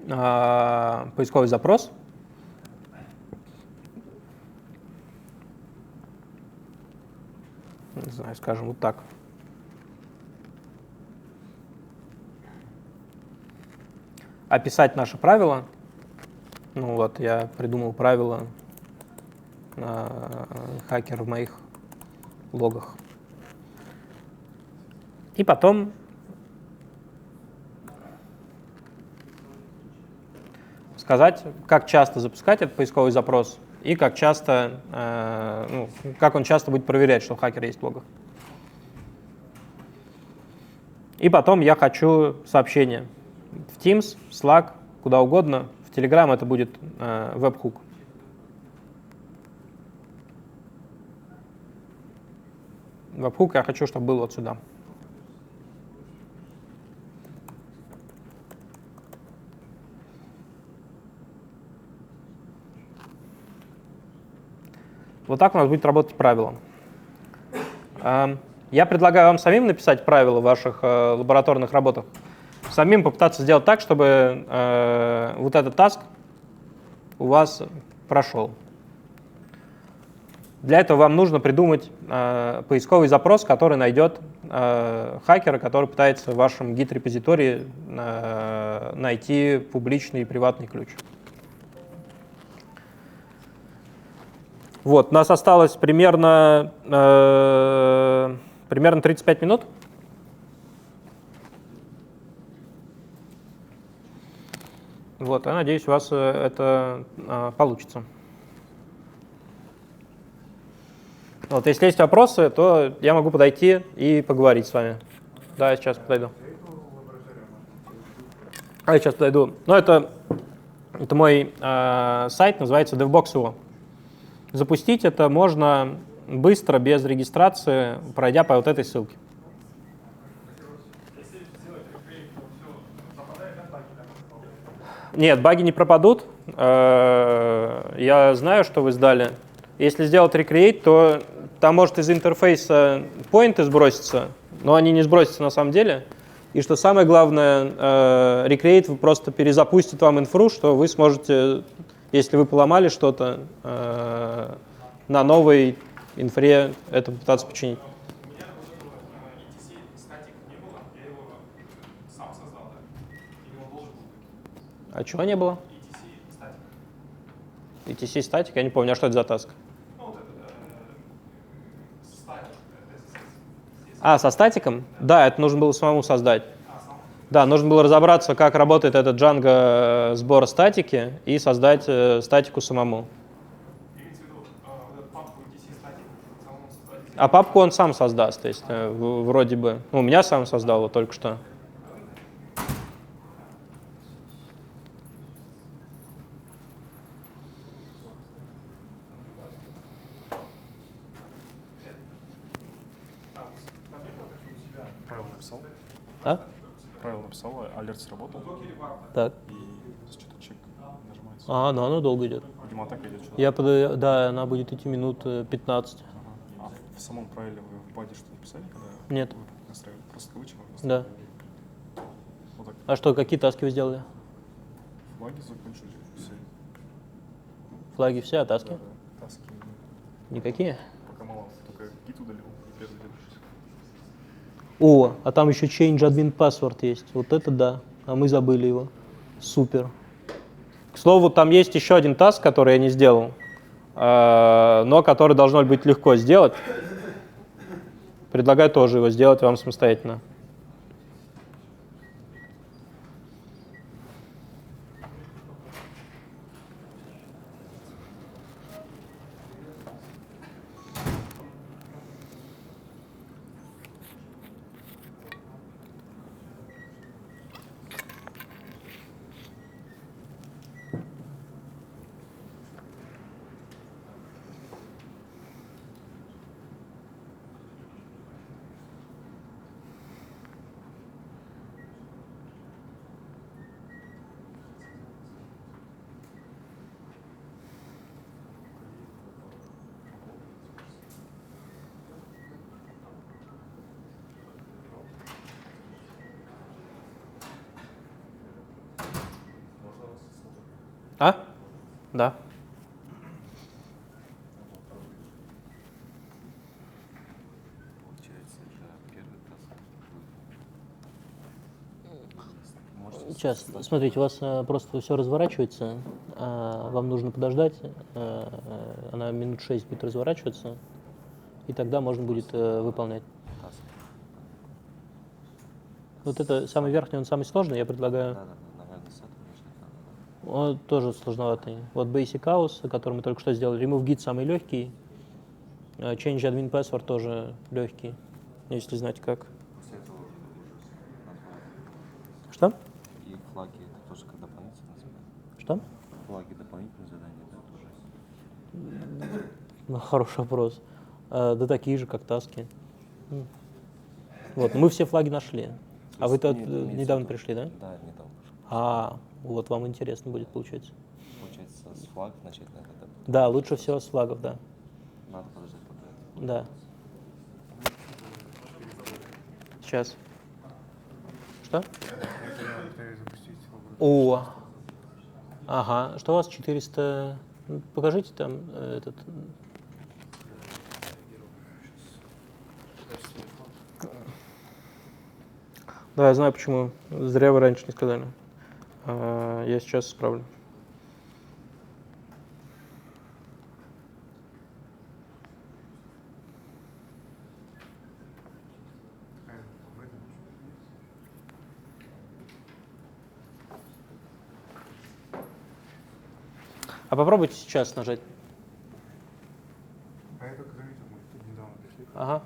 поисковый запрос. Не знаю, скажем вот так. Описать наши правила. Ну вот, я придумал правила хакер в моих логах. И потом сказать, как часто запускать этот поисковый запрос и как часто, как он часто будет проверять, что хакер есть в логах. И потом я хочу сообщение в Teams, Slack, куда угодно. В Telegram это будет веб-хук. Веб-хук я хочу, чтобы был вот сюда. Вот так у нас будет работать правило. Я предлагаю вам самим написать правила в ваших лабораторных работах. Самим попытаться сделать так, чтобы вот этот таск у вас прошел. Для этого вам нужно придумать поисковый запрос, который найдет хакера, который пытается в вашем Git-репозитории найти публичный и приватный ключ. Вот, у нас осталось примерно 35 минут. Вот, я надеюсь, у вас это получится. Вот, если есть вопросы, то я могу подойти и поговорить с вами. Да, я сейчас подойду. Я сейчас подойду. Ну, это мой сайт, называется DevBox.io. Запустить это можно быстро, без регистрации, пройдя по вот этой ссылке. Нет, баги не пропадут. Я знаю, что вы сдали. Если сделать recreate, то там может из интерфейса поинты сброситься, но они не сбросятся на самом деле. И что самое главное, recreate просто перезапустит вам инфру, что вы сможете, если вы поломали что-то, на новой инфре это попытаться починить. У меня вот этого ETC статик не было, я его сам создал, да? Или он должен был быть? А чего не было? ETC статик. ETC статик? Я не помню, а что это за таск? Ну вот это статик. А, со статиком? Да, это нужно было самому создать. Да, нужно было разобраться, как работает этот Django сбор статики и создать статику самому. Имеется в виду, вот эту папку ETC статик самому создать? А папку он сам создаст, то есть вроде бы. Ну, у меня сам создал вот только что. Правило написал, А? правило написал, алерт сработал, Так. и что-то чек нажимается. А, ну оно долго идет. Видимо, атака идет что-то. Да, она будет идти минут 15. А в самом правиле вы в баде что написали, когда Нет. вы настраивали? Просто кавычек Да. Вот так. А что, какие таски вы сделали? В баге закончили все. Флаги все, а таски? Да, таски. Никакие? Пока мало. Только гид удалил и первый день. О, а там еще Change Admin Password есть. Вот это да. А мы забыли его. Супер. К слову, там есть еще один таск, который я не сделал, но который должно быть легко сделать. Предлагаю тоже его сделать вам самостоятельно. А? Да. Получается, это первый таск. Сейчас, смотрите, у вас просто все разворачивается, вам нужно подождать, она минут 6 будет разворачиваться, и тогда можно будет выполнять. Таск. Вот это самый верхний, он самый сложный, я предлагаю. Да, наверное, с этого начать надо. Он тоже сложноватый. Вот Basic House, который мы только что сделали, Remove Git самый легкий, Change Admin Password тоже легкий, если знать как. После этого уже название. Что? И флаги это тоже как дополнительное задание. Что? Флаги дополнительное задание, да, тоже. Ну, хороший вопрос. Да такие же, как таски. Вот, мы все флаги нашли. А вы тут Нет, имеется недавно в виду- пришли, да? Да, недавно пришел. Вот вам интересно будет получается. Получается, с флаг начать надо, да? Да, лучше всего с флагов, да. Надо подождать пока это. Да. Сейчас. Что? Запустить. О! Ага. Что у вас 400? Ну, покажите там этот. Да, я знаю почему. Зря вы раньше не сказали. Я сейчас исправлю. А попробуйте сейчас нажать. А я только заметил, мы тут недавно пришли. Ага.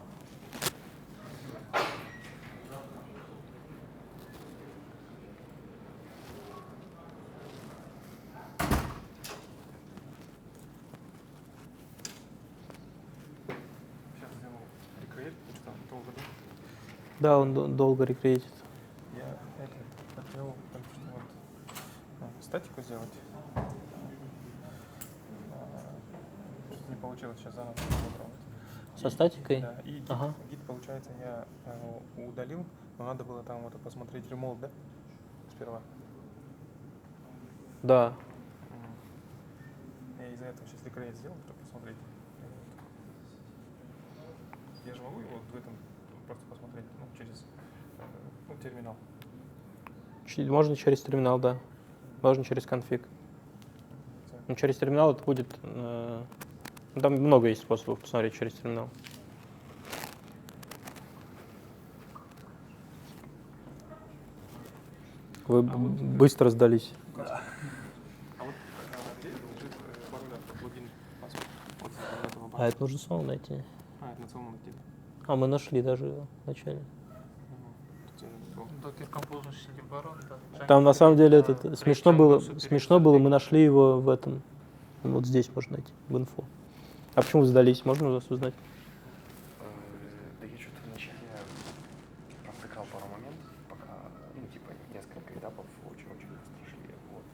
Сейчас сделал рекреет, потому что долго, да? Да, он долго рекреатит. Я это хотел только что вот статику сделать. Что-то не получилось, сейчас заново попробовать. Со статикой? Да, и гид, Ага. гид, получается, я удалил, но надо было там вот посмотреть ремоут, да? Сперва. Да. Я из-за этого сейчас рекреет сделал, чтобы посмотреть. Я же могу его в этом просто посмотреть, ну, через терминал. Можно через терминал, да. Можно через конфиг. Ну, через терминал это будет... ну, там много есть способов посмотреть через терминал. Вы быстро сдались. А вот где лежит пароль от логин паспорт? Вот от этого банка. А это нужно самому найти. Это на самом деле. А мы нашли даже его вначале. Docker Compose сидим барон, да. Там на самом деле это смешно было, мы нашли его в этом. Вот здесь можно найти, в инфо. А почему вы сдались? Можно у вас узнать? Да я что-то вначале провтыкал пару моментов, пока, ну, типа, несколько этапов очень-очень быстро шли, вот,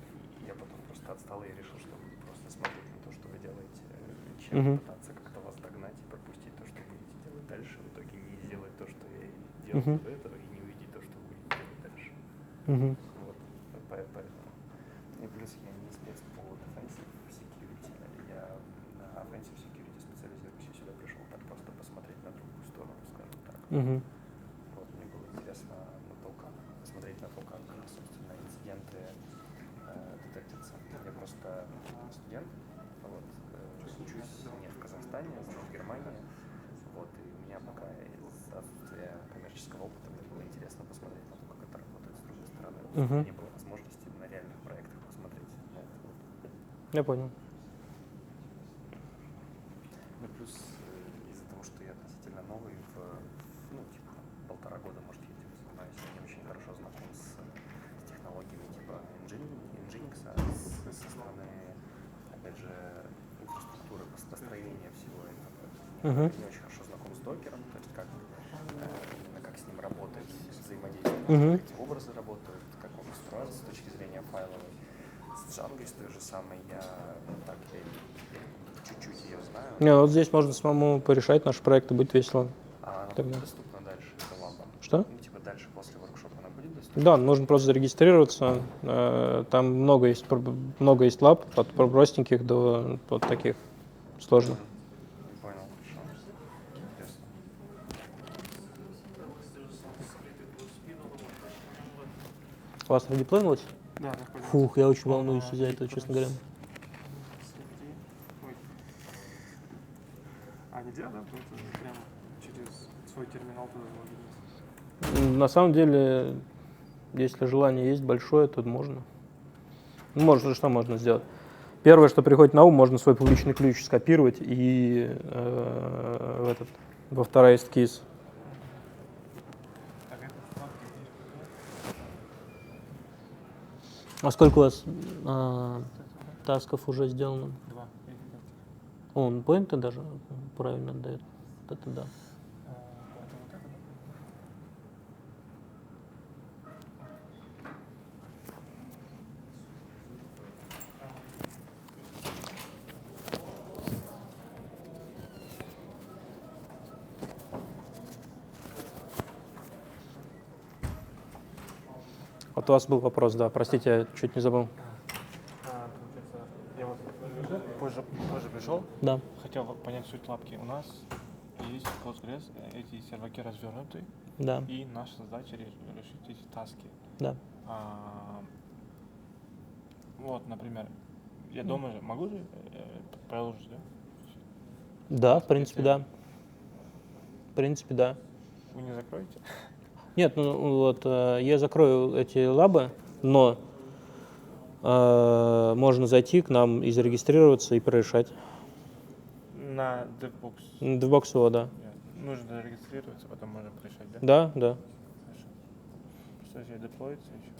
и я потом просто отстал и решил, что буду просто смотреть на то, что вы делаете, чем пытаться как-то вас догнать и пропустить то, что будете делать дальше, в итоге не сделать то, что я делал до этого, и не увидеть то, что вы будете делать дальше. Вот, поэтому. И плюс я не спец по defensive security, Мгм. Вот, мне было интересно посмотреть на то, как, собственно, инциденты детектятся. Я просто студент, вот, учусь не в Казахстане, а в Германии. Вот, и у меня пока из-за отсутствия коммерческого опыта мне было интересно посмотреть на то, как это работает с другой стороны. Вот, Мгм. не было возможности на реальных проектах посмотреть на это. Вот. Я понял. Ну, плюс из-за того, что я относительно новый, ну, типа, 1,5 года, может, я этим занимаюсь, я не очень хорошо знаком с технологиями типа Nginx, со стороны, опять же, инфраструктуры, построения всего этого. Мгм. Не очень хорошо знаком с докером, то есть именно как с ним работать, взаимодействовать, Мгм. какие образы работают, как он устроен с точки зрения файловой. С Django, с той же самой, я чуть-чуть ее знаю. Не, вот здесь можно самому порешать наши проекты, будет весело. А она Тогда. будет доступна дальше, эта лампа? Что? Ну, типа дальше, после воркшопа она будет доступна? Да, нужно просто зарегистрироваться. Там много есть лаб, от простеньких до вот таких сложных. Понял, хорошо. Интересно. У вас редеплойнулось? Да, находится. Фух, я очень волнуюсь из-за этого, честно говоря. Ой. А нельзя, да? Это прямо через свой терминал туда залогиниться? На самом деле, если желание есть большое, то можно. Ну, что можно сделать? Первое, что приходит на ум, можно свой публичный ключ скопировать и в authorized keys. Так, это сладкий. А сколько у вас тасков уже сделано? 2. Он поинты даже правильно дает. Вот это да. Это вот это, да? Вот у вас был вопрос, да, простите, я чуть не забыл. Получается, я вот позже пришел, Да. хотел понять суть лапки. У нас есть Postgres, эти серваки развернуты, Да, и наша задача решить эти таски. да. Вот, например, я дома же могу же продолжить, да? Да, в принципе, да. В принципе, да. Вы не закроете? Нет, ну вот я закрою эти лабы, но можно зайти к нам и зарегистрироваться и прорешать. На DevBox. DevBox его, да. Нужно зарегистрироваться, потом можно решать, да? Да, да. Хорошо. Просто если деплоится еще.